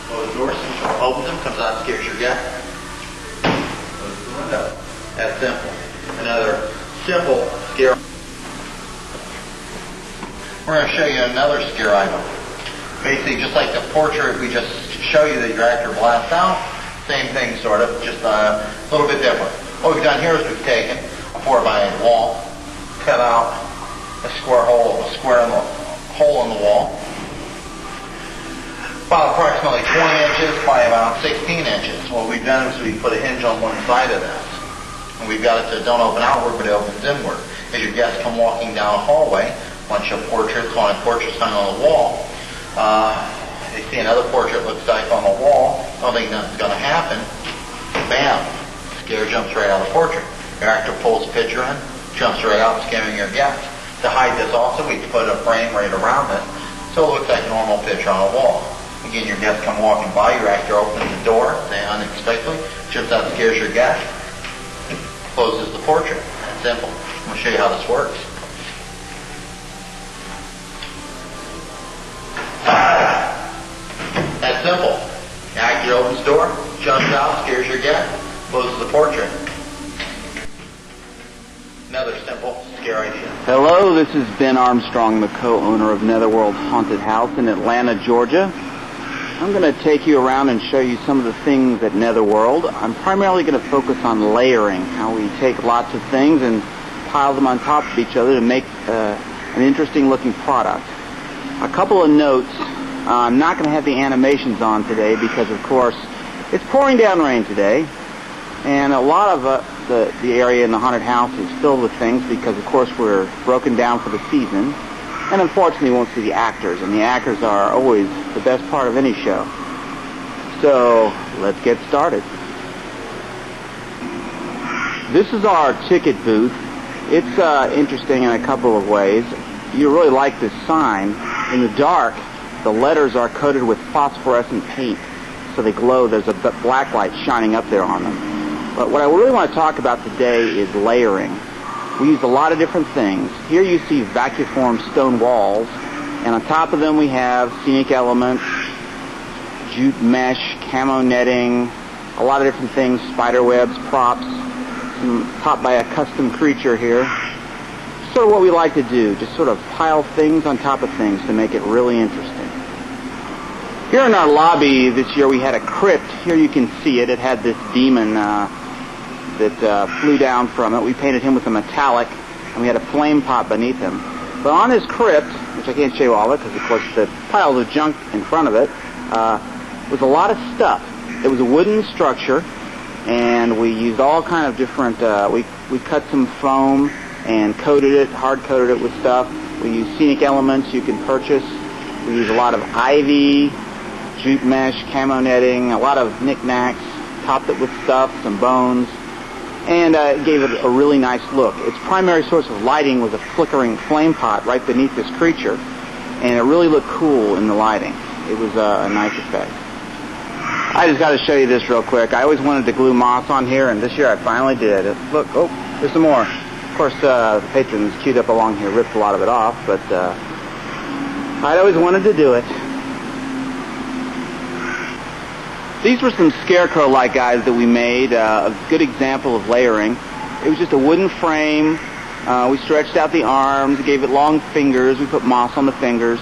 closes the doors, opens them, comes out and scares your guest. Closes the window. That's simple. Another simple scare. We're going to show you another scare item. Basically, just like the portrait we just show you that your actor blasts out, same thing sort of, just a little bit different. What we've done here is we've taken a 4x8 wall, cut out a hole in the wall, about approximately 20 inches by about 16 inches. What we've done is we've put a hinge on one side of this. And we've got it to don't open outward, but it opens inward. As your guests come walking down a hallway, bunch of portraits, haunted portraits hung on the wall, they see another portrait looks like on the wall, don't think nothing's going to happen, bam, scare jumps right out of the portrait. Your actor pulls the picture in, jumps right out, scaring your guests. To hide this also, we put a frame right around it, so it looks like a normal picture on a wall. Again, your guests come walking by, your actor opens the door, say unexpectedly, jumps out and scares your guest, closes the portrait. That's simple. I'm going to show you how this works. That's simple. The actor opens the door, jumps out, scares your guest, closes the portrait. Another simple scare idea. Hello, this is Ben Armstrong, the co-owner of Netherworld Haunted House in Atlanta, Georgia. I'm going to take you around and show you some of the things at Netherworld. I'm primarily going to focus on layering, how we take lots of things and pile them on top of each other to make an interesting looking product. A couple of notes. I'm not going to have the animations on today because, of course, it's pouring down rain today, and a lot of the area in the haunted house is filled with things because, of course, we're broken down for the season, and unfortunately, you won't see the actors, and the actors are always the best part of any show. So let's get started. This is our ticket booth. It's interesting in a couple of ways. You really like this sign. In the dark, the letters are coated with phosphorescent paint, so they glow. There's a black light shining up there on them. But what I really want to talk about today is layering. We use a lot of different things. Here you see vacuform stone walls, and on top of them we have scenic elements, jute mesh, camo netting, a lot of different things, spider webs, props, topped by a custom creature here. Sort of what we like to do, just sort of pile things on top of things to make it really interesting. Here in our lobby this year we had a crypt. Here you can see it. It had this demon that flew down from it. We painted him with a metallic, and we had a flame pot beneath him. But on his crypt, which I can't show you all of it because of course the piles of junk in front of it, was a lot of stuff. It was a wooden structure, and we used all kind of different, we cut some foam and coated it, hard coated it with stuff. We used scenic elements you can purchase. We used a lot of ivy, jute mesh, camo netting, a lot of knickknacks, topped it with stuff, some bones, and gave it a really nice look. Its primary source of lighting was a flickering flame pot right beneath this creature, and it really looked cool in the lighting. It was a nice effect. I just got to show you this real quick. I always wanted to glue moss on here, and this year I finally did. Look, oh, there's some more. Of course, the patrons queued up along here ripped a lot of it off, but I'd always wanted to do it. These were some scarecrow-like guys that we made, a good example of layering. It was just a wooden frame. We stretched out the arms, gave it long fingers. We put moss on the fingers.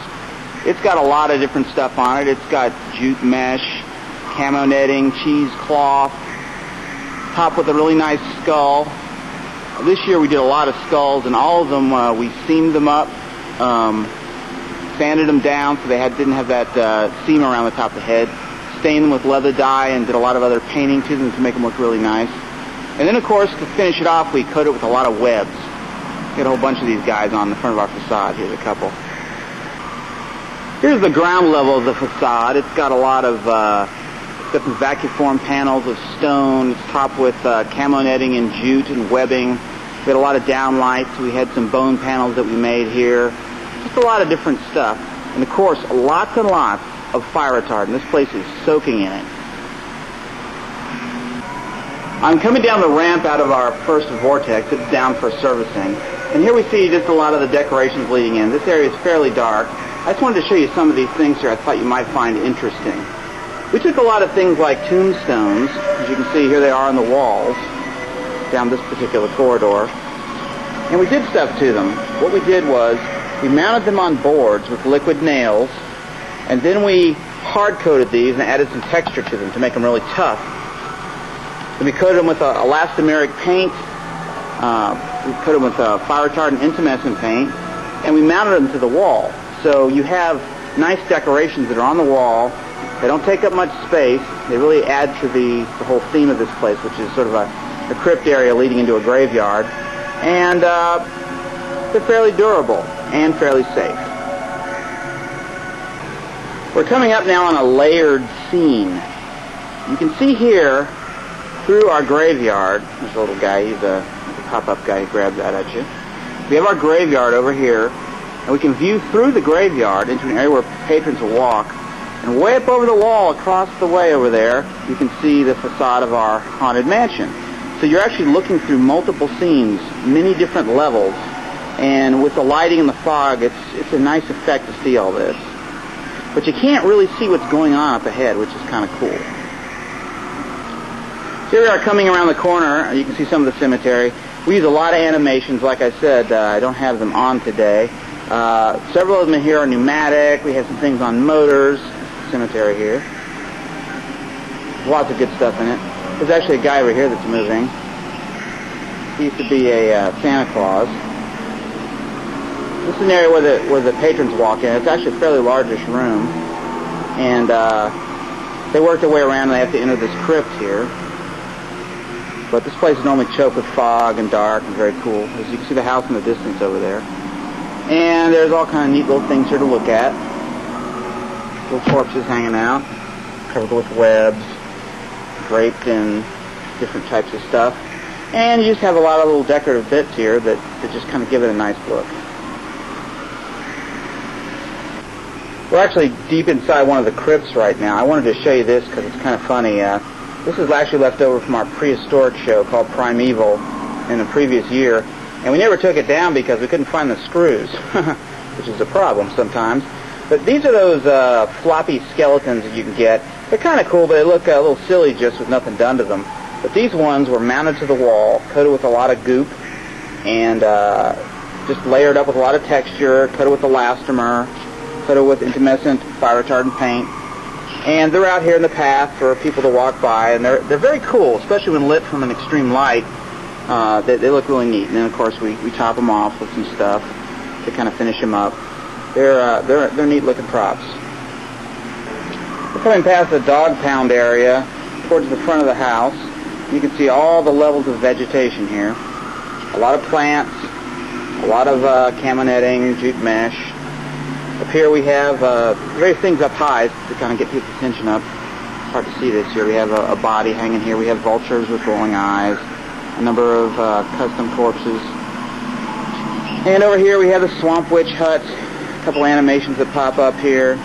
It's got a lot of different stuff on it. It's got jute mesh, camo netting, cheesecloth, top with a really nice skull. This year we did a lot of skulls, and all of them we seamed them up, sanded them down so they didn't have that seam around the top of the head, stained them with leather dye, and did a lot of other painting to them to make them look really nice. And then, of course, to finish it off, we coated it with a lot of webs. We got a whole bunch of these guys on the front of our facade. Here's a couple. Here's the ground level of the facade. It's got a lot of got some vacuum form panels of stone. It's topped with camo netting and jute and webbing. We had a lot of downlights. We had some bone panels that we made here. Just a lot of different stuff. And of course, lots and lots of fire retardant. This place is soaking in it. I'm coming down the ramp out of our first vortex. It's down for servicing. And here we see just a lot of the decorations leading in. This area is fairly dark. I just wanted to show you some of these things here I thought you might find interesting. We took a lot of things like tombstones. As you can see, here they are on the walls down this particular corridor. And we did stuff to them. What we did was we mounted them on boards with liquid nails, and then we hard-coated these and added some texture to them to make them really tough. Then we coated them with elastomeric paint. We coated them with fire retardant intumescent paint, and we mounted them to the wall. So you have nice decorations that are on the wall. They don't take up much space. They really add to the whole theme of this place, which is sort of a crypt area leading into a graveyard. And they're fairly durable and fairly safe. We're coming up now on a layered scene. You can see here through our graveyard. There's a little guy. He's a pop-up guy who grabs that at you. We have our graveyard over here, and we can view through the graveyard into an area where patrons will walk. And way up over the wall, across the way over there, you can see the facade of our haunted mansion. So you're actually looking through multiple scenes, many different levels, and with the lighting and the fog, it's a nice effect to see all this. But you can't really see what's going on up ahead, which is kind of cool. Here we are coming around the corner. You can see some of the cemetery. We use a lot of animations. Like I said, I don't have them on today. Several of them here are pneumatic. We have some things on motors. Cemetery here. Lots of good stuff in it. There's actually a guy over here that's moving. He used to be a Santa Claus. This is an area where the patrons walk in. It's actually a fairly largish room. And they work their way around and they have to enter this crypt here. But this place is normally choked with fog and dark and very cool. As you can see the house in the distance over there. And there's all kind of neat little things here to look at. Little corpses hanging out, covered with webs, draped in different types of stuff. And you just have a lot of little decorative bits here that just kind of give it a nice look. We're actually deep inside one of the crypts right now. I wanted to show you this because it's kind of funny. This is actually left over from our prehistoric show called Primeval in the previous year. And we never took it down because we couldn't find the screws, which is a problem sometimes. But these are those floppy skeletons that you can get. They're kind of cool, but they look a little silly just with nothing done to them. But these ones were mounted to the wall, coated with a lot of goop, and just layered up with a lot of texture, coated with elastomer, coated with intumescent fire retardant paint. And they're out here in the path for people to walk by, and they're very cool, especially when lit from an extreme light. They look really neat. And then, of course, we top them off with some stuff to kind of finish them up. They're neat-looking props. We're coming past the dog pound area towards the front of the house. You can see all the levels of vegetation here. A lot of plants, a lot of camo netting, jute mesh. Up here we have various things up high to kind of get people's attention up. It's hard to see this here. We have a body hanging here. We have vultures with rolling eyes, a number of custom corpses. And over here we have the Swamp Witch hut. A couple animations that pop up here.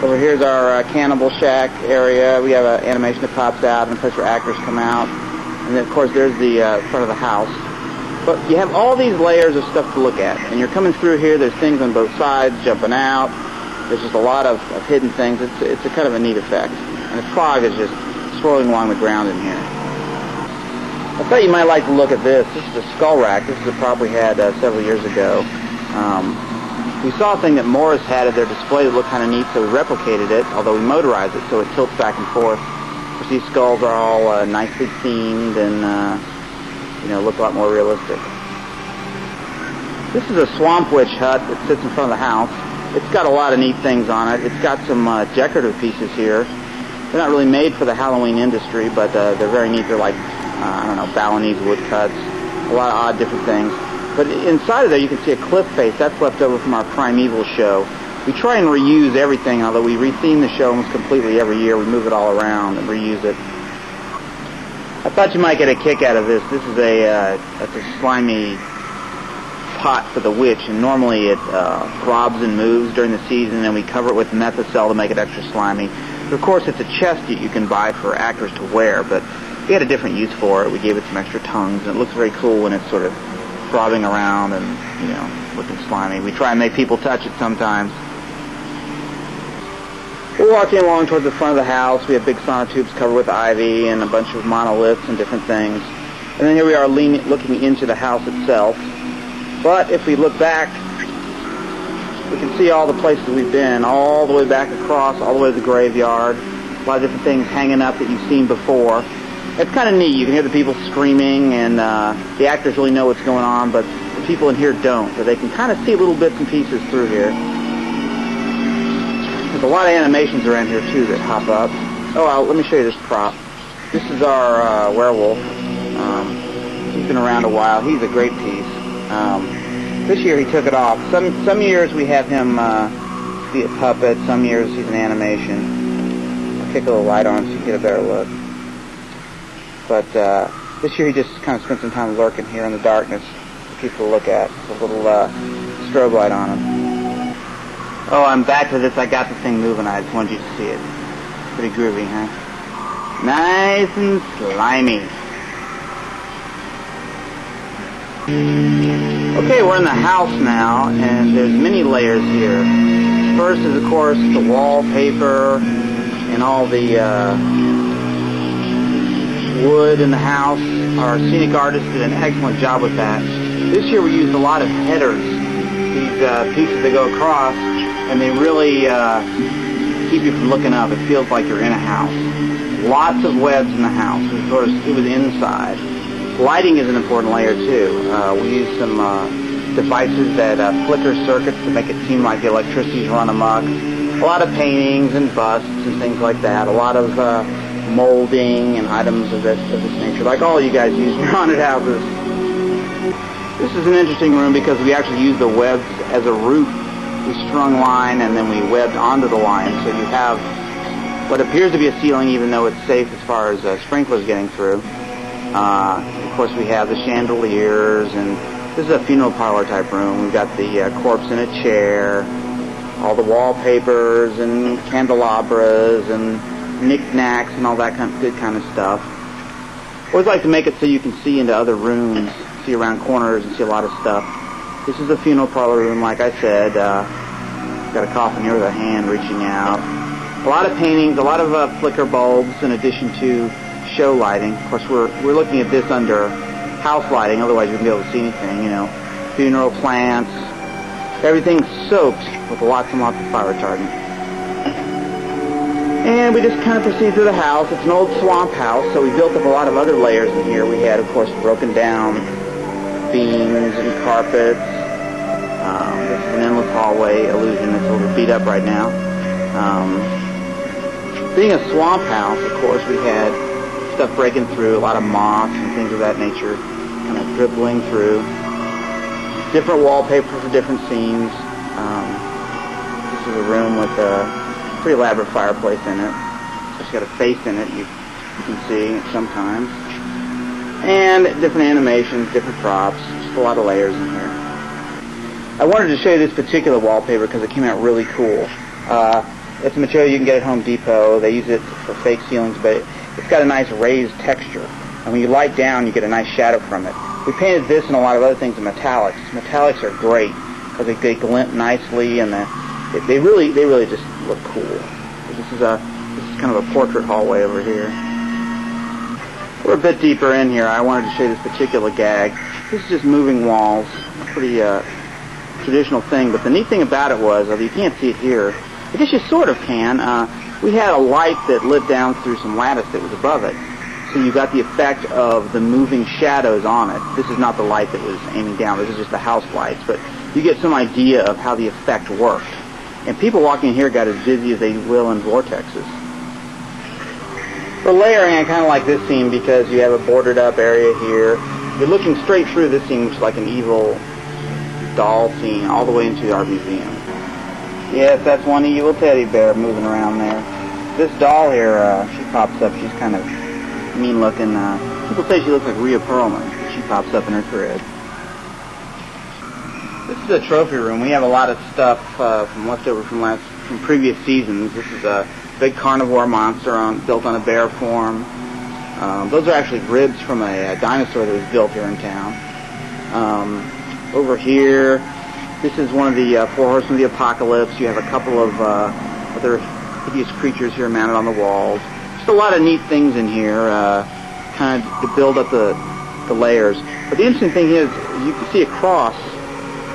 Over here's our Cannibal Shack area. We have an animation that pops out and a place where actors come out. And then, of course, there's the front of the house. But you have all these layers of stuff to look at. And you're coming through here. There's things on both sides jumping out. There's just a lot of hidden things. It's a kind of a neat effect. And the fog is just swirling along the ground in here. I thought you might like to look at this. This is a skull rack. This is a prop we had several years ago. We saw a thing that Morris had at their display that looked kind of neat, so we replicated it, although we motorized it so it tilts back and forth. course, these skulls are all nicely themed and look a lot more realistic. This is a swamp witch hut that sits in front of the house. It's got a lot of neat things on it. It's got some decorative pieces here. They're not really made for the Halloween industry, but they're very neat. They're like, Balinese woodcuts, a lot of odd different things. But inside of there you can see a cliff face. That's left over from our Primeval show. We try and reuse everything, although we retheme the show almost completely every year. We move it all around and reuse it. I thought you might get a kick out of this. This is that's a slimy pot for the witch, and normally it throbs and moves during the season, and we cover it with Methacel to make it extra slimy. But of course, it's a chest that you can buy for actors to wear, but we had a different use for it. We gave it some extra tongues, and it looks very cool when it's sort of throbbing around and, looking slimy. We try and make people touch it sometimes. We're walking along towards the front of the house. We have big sonotubes covered with ivy and a bunch of monoliths and different things. And then here we are looking into the house itself. But if we look back, we can see all the places we've been, all the way back across, all the way to the graveyard. A lot of different things hanging up that you've seen before. It's kind of neat. You can hear the people screaming, and the actors really know what's going on, but the people in here don't. So they can kind of see little bits and pieces through here. There's a lot of animations around here, too, that hop up. Oh, let me show you this prop. This is our werewolf. He's been around a while. He's a great piece. This year he took it off. Some years we have him be a puppet. Some years he's an animation. I'll kick a little light on so you can get a better look. But this year he just kind of spent some time lurking here in the darkness for people to look at. With a little strobe light on him. Oh, I'm back to this. I got the thing moving. I just wanted you to see it. Pretty groovy, huh? Nice and slimy. Okay, we're in the house now, and there's many layers here. First is, of course, the wallpaper and all the wood in the house. Our scenic artist did an excellent job with that. This year we used a lot of headers, these pieces that go across, and they really keep you from looking up. It feels like you're in a house. Lots of webs in the house. Of course, it was inside. Lighting is an important layer, too. We use some devices that flicker circuits to make it seem like the electricity's run amok. A lot of paintings and busts and things like that. A lot of molding and items of this nature, like all you guys use in your haunted houses. This is an interesting room because we actually use the webs as a roof. We strung line and then we webbed onto the line, so you have what appears to be a ceiling, even though it's safe as far as sprinklers getting through. Of course, we have the chandeliers, and this is a funeral parlor type room. We've got the corpse in a chair, all the wallpapers and candelabras and knickknacks and all that good kind of stuff. Always like to make it so you can see into other rooms, see around corners and see a lot of stuff. This is the funeral parlor room, like I said. Got a coffin here with a hand reaching out. A lot of paintings, a lot of flicker bulbs in addition to show lighting. Of course, we're looking at this under house lighting, otherwise you wouldn't be able to see anything, Funeral plants, everything's soaked with lots and lots of fire retardant. And we just kind of proceed through the house. It's an old swamp house, so we built up a lot of other layers in here. We had, of course, broken down beams and carpets. This is an endless hallway illusion. It's a little beat up right now. Being a swamp house, of course, we had stuff breaking through, a lot of moss and things of that nature, kind of dribbling through. Different wallpaper for different scenes. This is a room with a pretty elaborate fireplace in it. It's got a face in it, you can see sometimes. And different animations, different props, just a lot of layers in here. I wanted to show you this particular wallpaper because it came out really cool. It's a material you can get at Home Depot. They use it for fake ceilings, but it's got a nice raised texture. And when you light down, you get a nice shadow from it. We painted this and a lot of other things in metallics. Metallics are great because they glint nicely and they really just look cool. This is kind of a portrait hallway over here. We're a bit deeper in here. I wanted to show you this particular gag. This is just moving walls. A pretty traditional thing. But the neat thing about it was, although you can't see it here, I guess you sort of can. we had a light that lit down through some lattice that was above it. So you got the effect of the moving shadows on it. This is not the light that was aiming down. This is just the house lights. But you get some idea of how the effect worked. And people walking in here got as dizzy as they will in vortexes. For layering, I kind of like this scene because you have a boarded up area here. You're looking straight through this scene, which is like an evil doll scene, all the way into our museum. Yes, that's one evil teddy bear moving around there. This doll here, she pops up. She's kind of mean looking. People say she looks like Rhea Perlman. She pops up in her crib. This is a trophy room. We have a lot of stuff from leftover from previous seasons. This is a big carnivore monster built on a bear form. Those are actually ribs from a dinosaur that was built here in town. Over here, this is one of the Four Horsemen of the Apocalypse. You have a couple of other hideous creatures here mounted on the walls. Just a lot of neat things in here, kind of to build up the layers. But the interesting thing is, you can see across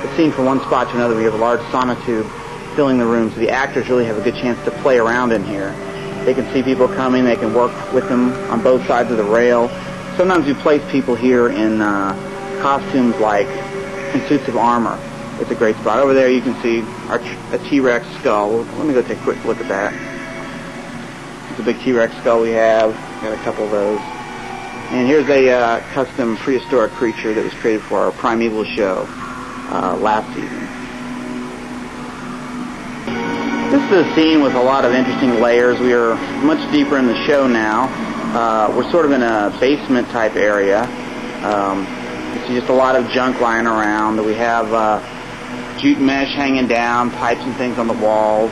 the scene from one spot to another. We have a large sonotube filling the room, so the actors really have a good chance to play around in here. They can see people coming. They can work with them on both sides of the rail. Sometimes we place people here in costumes like in suits of armor. It's a great spot. Over there you can see a T-Rex skull. Let me go take a quick look at that. It's a big T-Rex skull we have. Got a couple of those. And here's a custom prehistoric creature that was created for our Primeval show last season. This is a scene with a lot of interesting layers. We are much deeper in the show now. We're sort of in a basement type area. You see just a lot of junk lying around. We have jute mesh hanging down, pipes and things on the walls,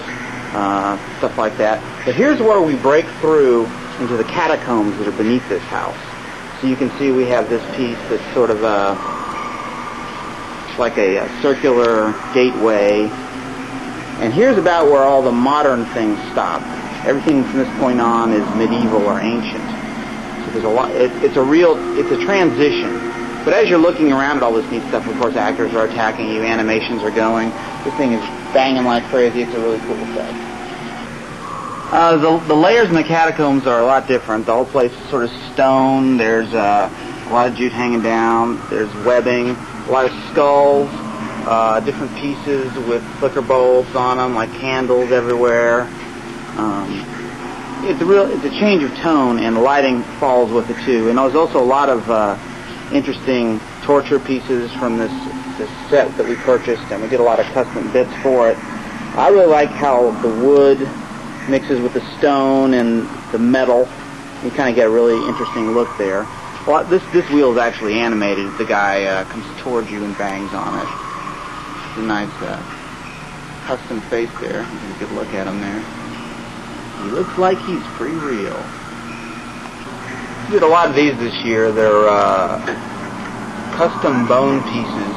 stuff like that. But here's where we break through into the catacombs that are beneath this house. So you can see we have this piece that's sort of like a circular gateway. And here's about where all the modern things stop. Everything from this point on is medieval or ancient. So there's a lot. It's a transition. But as you're looking around at all this neat stuff, of course, actors are attacking you, animations are going. This thing is banging like crazy. It's a really cool effect. The layers in the catacombs are a lot different. The whole place is sort of stone. There's a lot of jute hanging down. There's webbing, a lot of skulls, different pieces with flicker bolts on them, like candles everywhere. It's a change of tone, and the lighting follows with it too. And there's also a lot of interesting torture pieces from this set that we purchased, and we did a lot of custom bits for it. I really like how the wood mixes with the stone and the metal. You kind of get a really interesting look there. Well, this wheel is actually animated. The guy comes towards you and bangs on it. It's a nice custom face there. You can get a good look at him there. He looks like he's pretty real. We did a lot of these this year. They're custom bone pieces.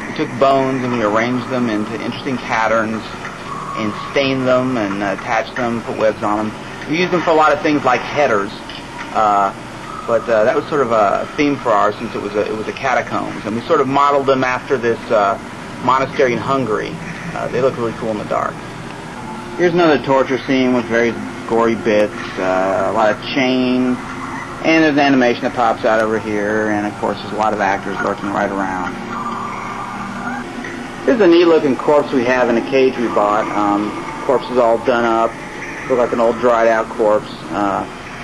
We took bones and we arranged them into interesting patterns and stained them and attached them, put webs on them. We used them for a lot of things like headers, but that was sort of a theme for ours since it was a catacombs, and we sort of modeled them after this monastery in Hungary. They look really cool in the dark. Here's another torture scene with very gory bits, a lot of chain, and there's an animation that pops out over here, and of course there's a lot of actors lurking right around. Here's a neat-looking corpse we have in a cage we bought. Corpse is all done up, looks like an old dried-out corpse.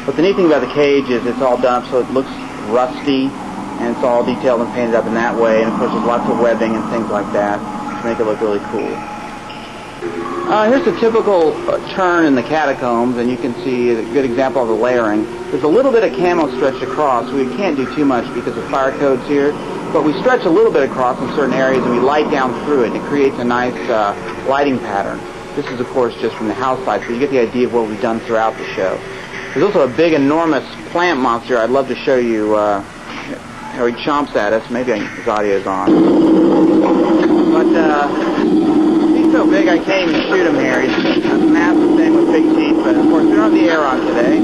But the neat thing about the cage is it's all done up so it looks rusty, and it's all detailed and painted up in that way. And of course there's lots of webbing and things like that to make it look really cool. Here's a typical turn in the catacombs, and you can see a good example of the layering. There's a little bit of camo stretched across. We can't do too much because of fire codes here, but we stretch a little bit across in certain areas, and we light down through it, and it creates a nice lighting pattern. This is, of course, just from the house side, so you get the idea of what we've done throughout the show. There's also a big, enormous plant monster. I'd love to show you how he chomps at us. Maybe his audio's on. But he's so big I can't even shoot him here. He's a massive thing with big teeth, but of course we don't have the air on today.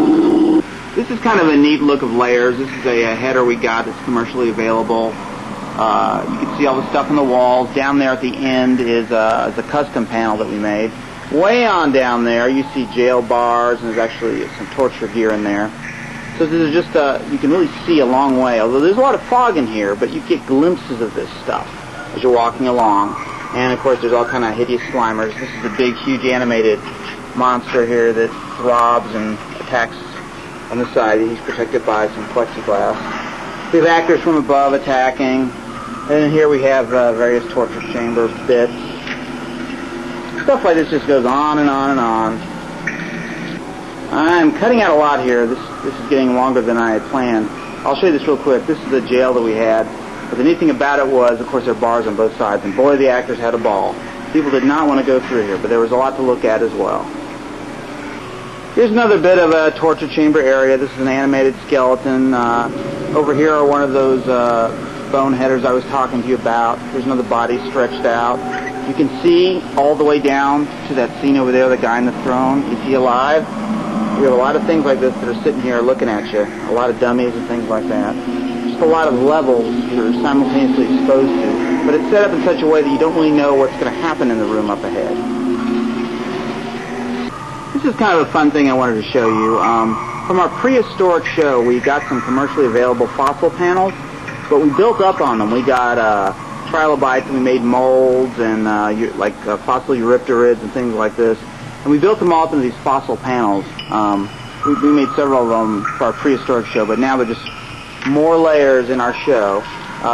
This is kind of a neat look of layers. This is a header we got that's commercially available. You can see all the stuff on the walls. Down there at the end is a custom panel that we made. Way on down there, you see jail bars, and there's actually some torture gear in there. So this is just, you can really see a long way. Although there's a lot of fog in here, but you get glimpses of this stuff as you're walking along. And of course, there's all kind of hideous Slimers. This is a big, huge animated monster here that throbs and attacks on the side. He's protected by some plexiglass. We have actors from above attacking. And here we have various torture chamber bits. Stuff like this just goes on and on and on. I'm cutting out a lot here. This is getting longer than I had planned. I'll show you this real quick. This is the jail that we had. But the neat thing about it was, of course, there are bars on both sides. And boy, the actors had a ball. People did not want to go through here, but there was a lot to look at as well. Here's another bit of a torture chamber area. This is an animated skeleton. Over here are one of those boneheaders I was talking to you about. There's another body stretched out. You can see all the way down to that scene over there, the guy in the throne. Is he alive? We have a lot of things like this that are sitting here looking at you. A lot of dummies and things like that. Just a lot of levels you're simultaneously exposed to. But it's set up in such a way that you don't really know what's going to happen in the room up ahead. This is kind of a fun thing I wanted to show you. From our prehistoric show, we got some commercially available fossil panels, but we built up on them. We got trilobites, and we made molds and fossil eurypterids and things like this. And we built them all up into these fossil panels. We made several of them for our prehistoric show, but now they're just more layers in our show.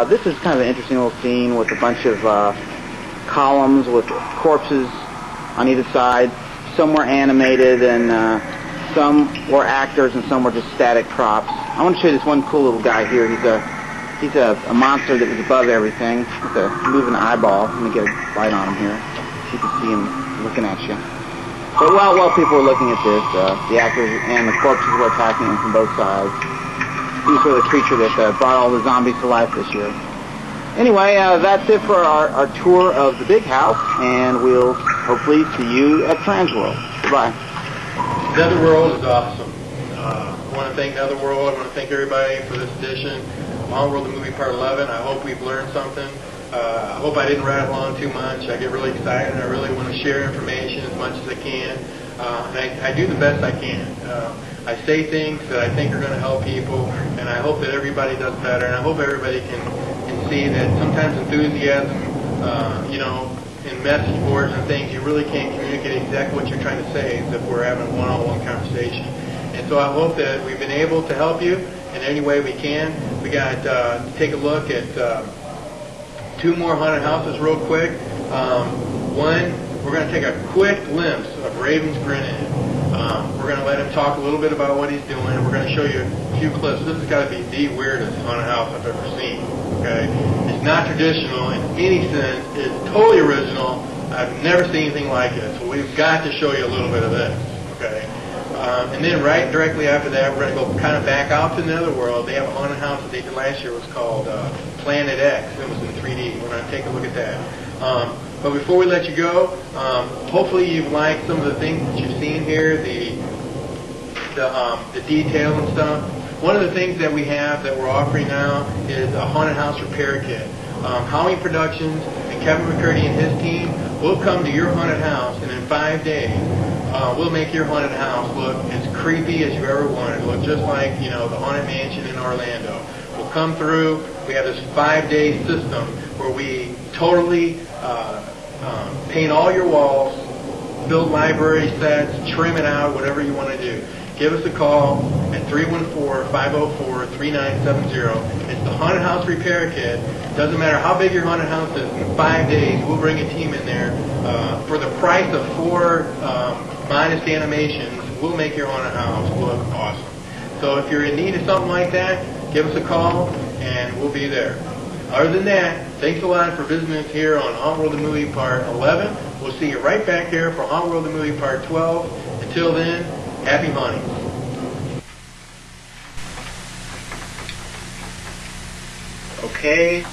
This is kind of an interesting little scene with a bunch of columns with corpses on either side. Some were animated, and some were actors, and some were just static props. I want to show you this one cool little guy here. He's a monster that was above everything with a moving eyeball. Let me get a light on him here so you can see him looking at you. But while people were looking at this, the actors and the corpses were attacking him from both sides. He's sort of the creature that brought all the zombies to life this year. Anyway, that's it for our tour of the big house, and we'll hopefully see you at Transworld. Goodbye. Netherworld is awesome. I want to thank Netherworld. I want to thank everybody for this edition of Hauntworld The Movie Part 11. I hope we've learned something. I hope I didn't rattle on too much. I get really excited, and I really want to share information as much as I can. And I do the best I can. I say things that I think are going to help people, and I hope that everybody does better, and I hope everybody can see that sometimes enthusiasm, in message boards and things, you really can't communicate exactly what you're trying to say if we're having a one-on-one conversation. And so I hope that we've been able to help you in any way we can. We got to take a look at two more haunted houses real quick. One, we're going to take a quick glimpse of Ravens Grin Inn. We're going to let him talk a little bit about what he's doing. We're going to show you a few clips. This has got to be the weirdest haunted house I've ever seen. Okay, it's not traditional in any sense. It's totally original. I've never seen anything like it. So we've got to show you a little bit of this. Okay, and then right directly after that, we're going to go kind of back out to the Netherworld. They have a haunted house that they did last year. It was called Planet X. It was in 3D. We're going to take a look at that. But before we let you go, hopefully you've liked some of the things that you've seen here, the detail and stuff. One of the things that we have that we're offering now is a haunted house repair kit. Howling Productions and Kevin McCurdy and his team will come to your haunted house, and in 5 days, we'll make your haunted house look as creepy as you ever wanted. It'll look just like, the Haunted Mansion in Orlando. We'll come through. We have this 5-day system where we totally paint all your walls, build library sets, trim it out, whatever you want to do. Give us a call at 314-504-3970. It's the Haunted House Repair Kit. Doesn't matter how big your haunted house is, in 5 days we'll bring a team in there. For the price of 4 modest animations, we'll make your haunted house look awesome. So if you're in need of something like that, give us a call and we'll be there. Other than that, thanks a lot for visiting us here on Hauntworld The Movie Part 11. We'll see you right back here for Hauntworld The Movie Part 12. Until then, happy haunting. Okay,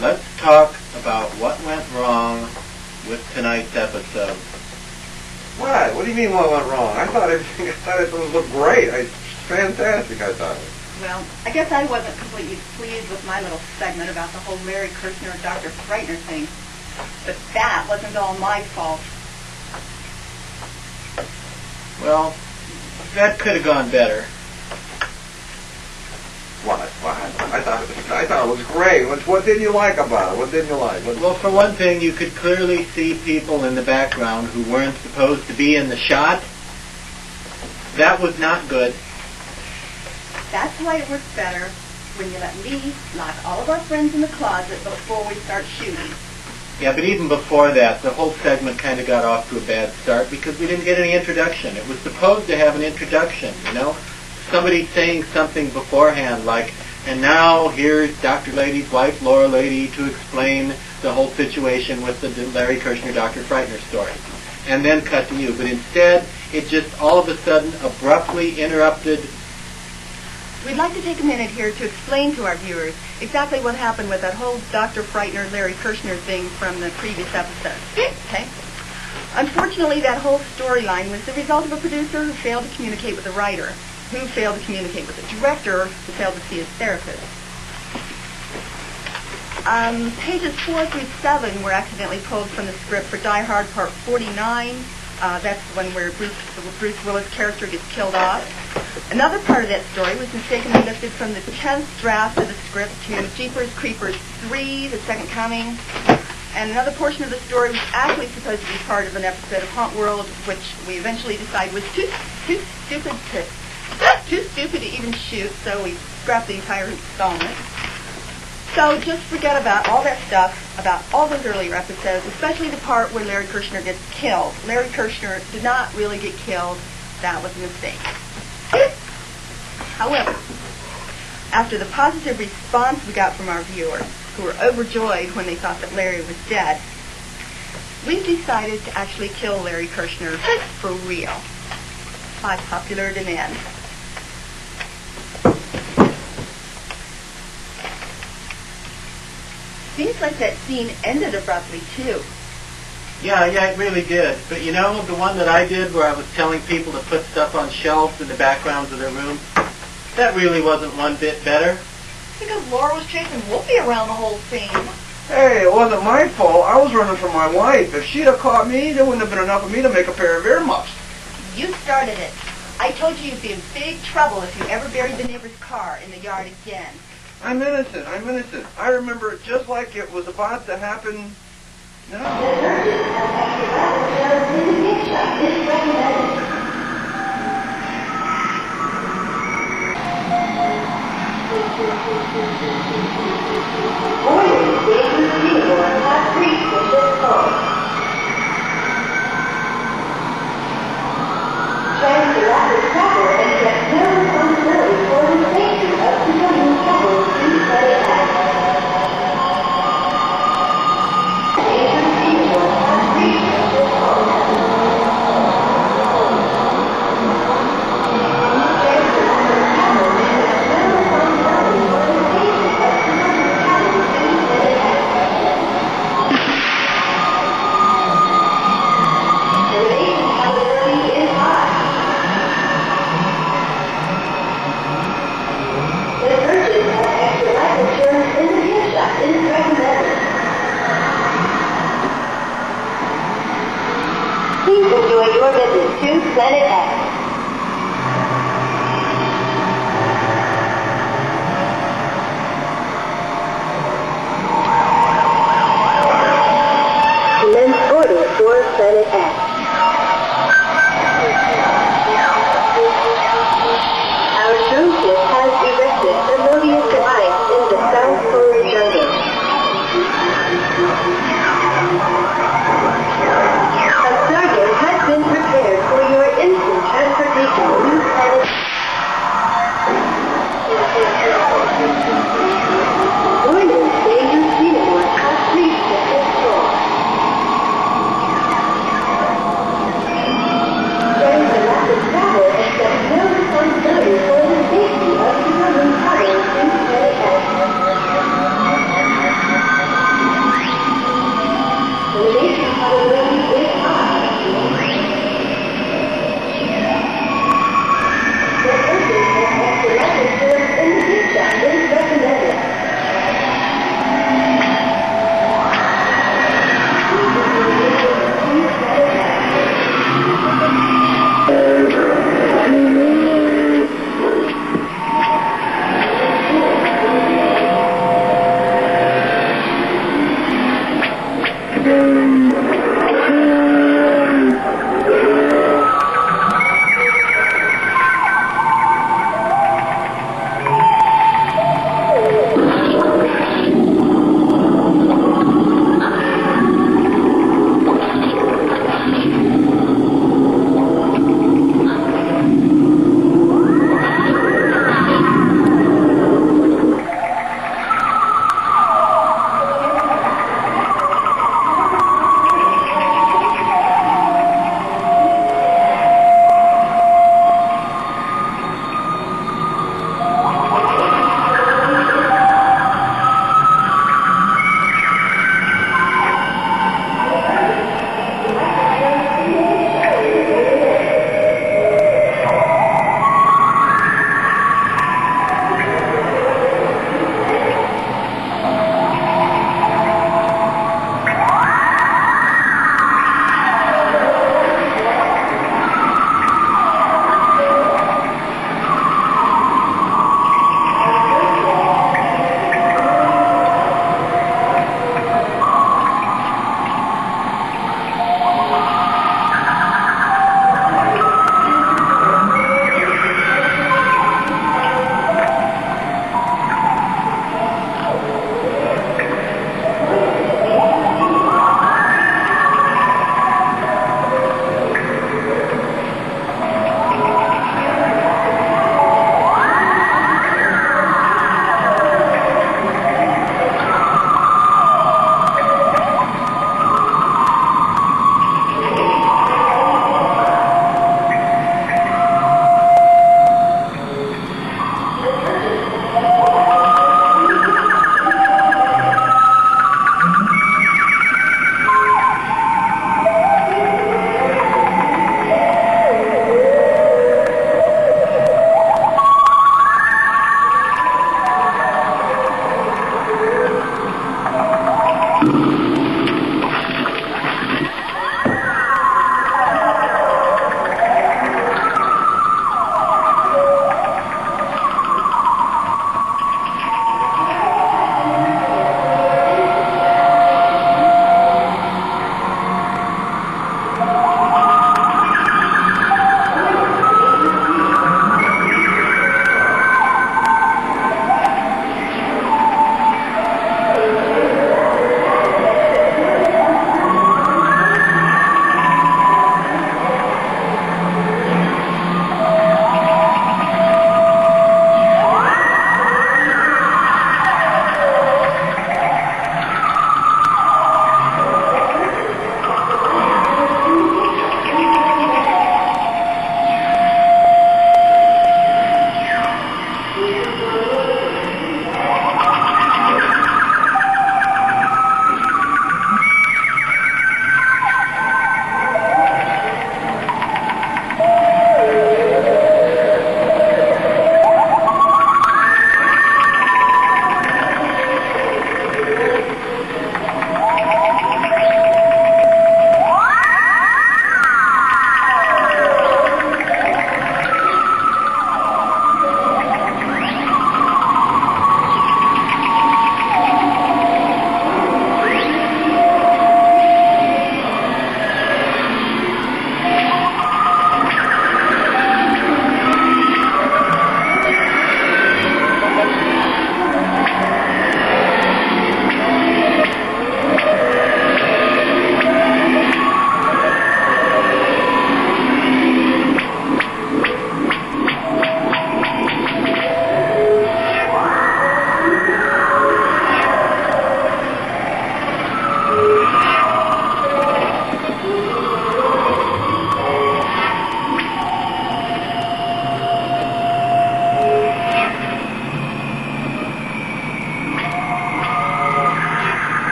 let's talk about what went wrong with tonight's episode. What? What do you mean what went wrong? I thought it looked great. It's fantastic, I thought. Well, I guess I wasn't completely pleased with my little segment about the whole Larry Kirshner, Dr. Frightener thing. But that wasn't all my fault. Well, that could have gone better. What? I thought it was great. What didn't you like about it? What didn't you like? Well, for one thing, you could clearly see people in the background who weren't supposed to be in the shot. That was not good. That's why it works better when you let me lock all of our friends in the closet before we start shooting. Yeah, but even before that, the whole segment kind of got off to a bad start because we didn't get any introduction. It was supposed to have an introduction, you know? Somebody saying something beforehand like, and now here's Dr. Lady's wife, Laura Lady, to explain the whole situation with the Larry Kirshner, Dr. Frightener story. And then cut to you. But instead, it just all of a sudden abruptly interrupted. We'd like to take a minute here to explain to our viewers exactly what happened with that whole Dr. Frightener, Larry Kirshner thing from the previous episode. Okay? Unfortunately, that whole storyline was the result of a producer who failed to communicate with the writer, who failed to communicate with the director, who failed to see his therapist. Pages 4 through 7 were accidentally pulled from the script for Die Hard Part 49. That's the one where Bruce Willis' character gets killed off. Another part of that story was mistakenly lifted from the 10th draft of the script to Jeepers Creepers 3, The Second Coming. And another portion of the story was actually supposed to be part of an episode of Hauntworld, which we eventually decided was too stupid to even shoot, so we scrapped the entire installment. So just forget about all that stuff, about all those earlier episodes, especially the part where Larry Kirshner gets killed. Larry Kirshner did not really get killed. That was a mistake. However, after the positive response we got from our viewers, who were overjoyed when they thought that Larry was dead, we've decided to actually kill Larry Kirshner for real, by popular demand. Seems like that scene ended abruptly, too. Yeah, it really did. But you know, the one that I did where I was telling people to put stuff on shelves in the backgrounds of their room, that really wasn't one bit better. Because Laura was chasing Whoopi around the whole scene. Hey, it wasn't my fault. I was running from my wife. If she'd have caught me, there wouldn't have been enough of me to make a pair of earmuffs. You started it. I told you you'd be in big trouble if you ever buried the neighbor's car in the yard again. I'm innocent. I remember it just like it was about to happen now. A surgeon has been prepared for your instant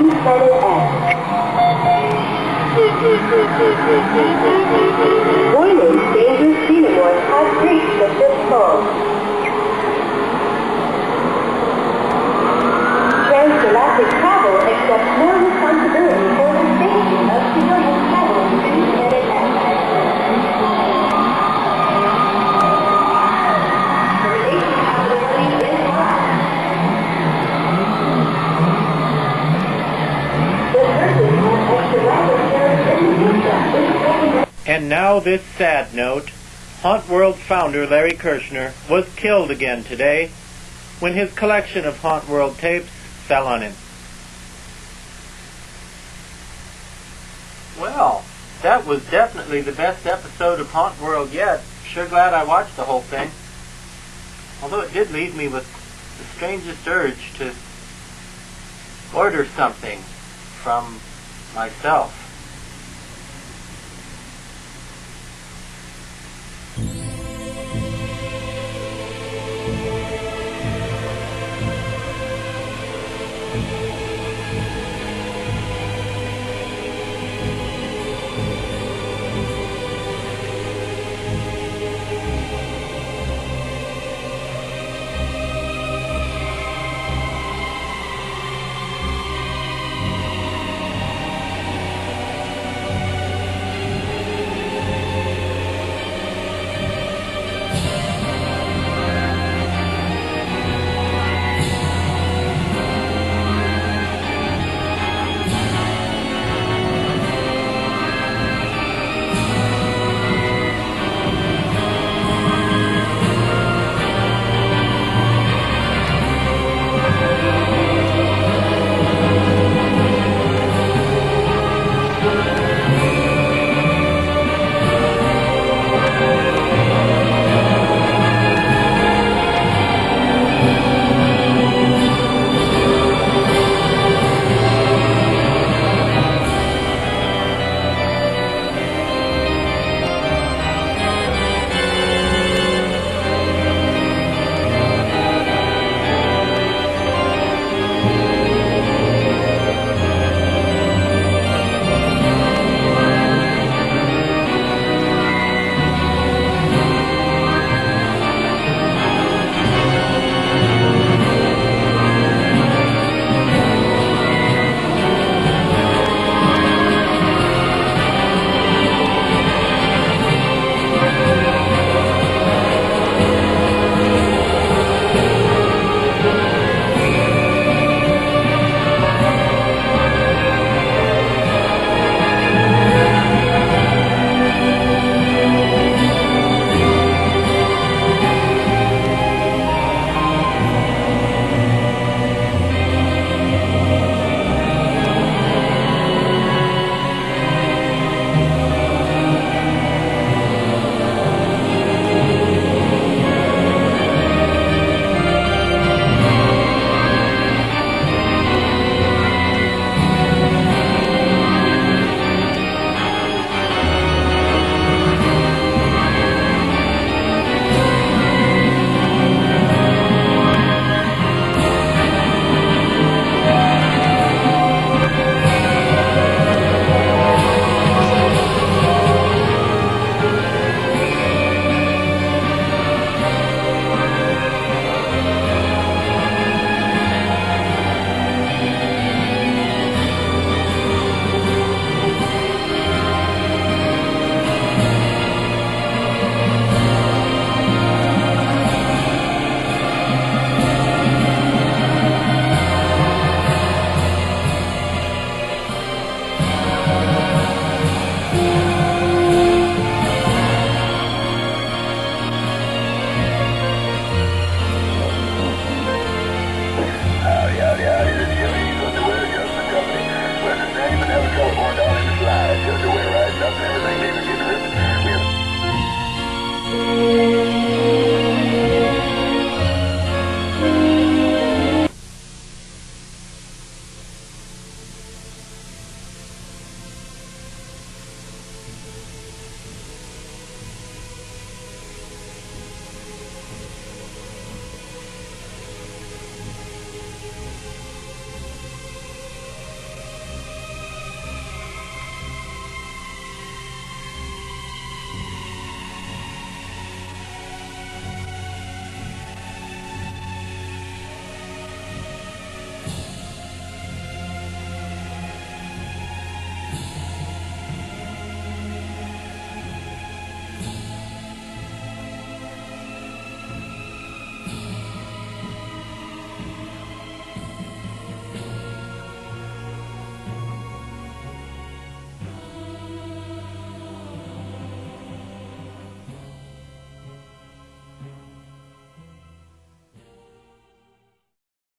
to Planet X. Warning, dangerous xenomorphs have reached the fifth floor. Transgalactic travel accepts no responsibility for the safety of civilians traveling to Planet X. And now this sad note. Hauntworld founder Larry Kirshner was killed again today when his collection of Hauntworld tapes fell on him. Well, that was definitely the best episode of Hauntworld yet. Sure glad I watched the whole thing. Although it did leave me with the strangest urge to order something from myself.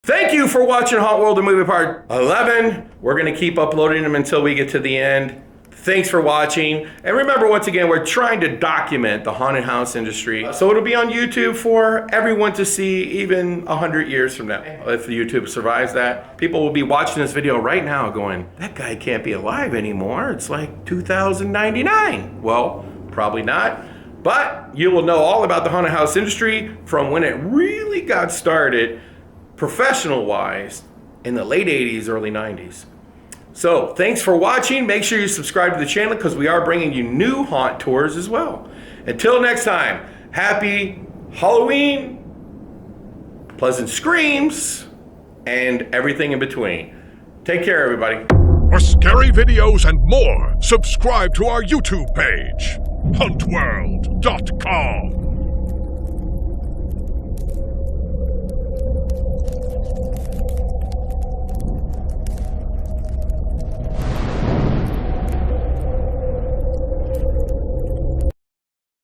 Thank you for watching Hauntworld The Movie Part 11. We're going to keep uploading them until we get to the end. Thanks for watching. And remember, once again, we're trying to document the haunted house industry. So it'll be on YouTube for everyone to see even 100 years from now. If YouTube survives that, people will be watching this video right now going, that guy can't be alive anymore. It's like 2099. Well, probably not. But you will know all about the haunted house industry from when it really got started, professional-wise, in the late 80s, early 90s. So, thanks for watching. Make sure you subscribe to the channel because we are bringing you new haunt tours as well. Until next time, happy Halloween, pleasant screams, and everything in between. Take care, everybody. For scary videos and more, subscribe to our YouTube page, Hauntworld.com.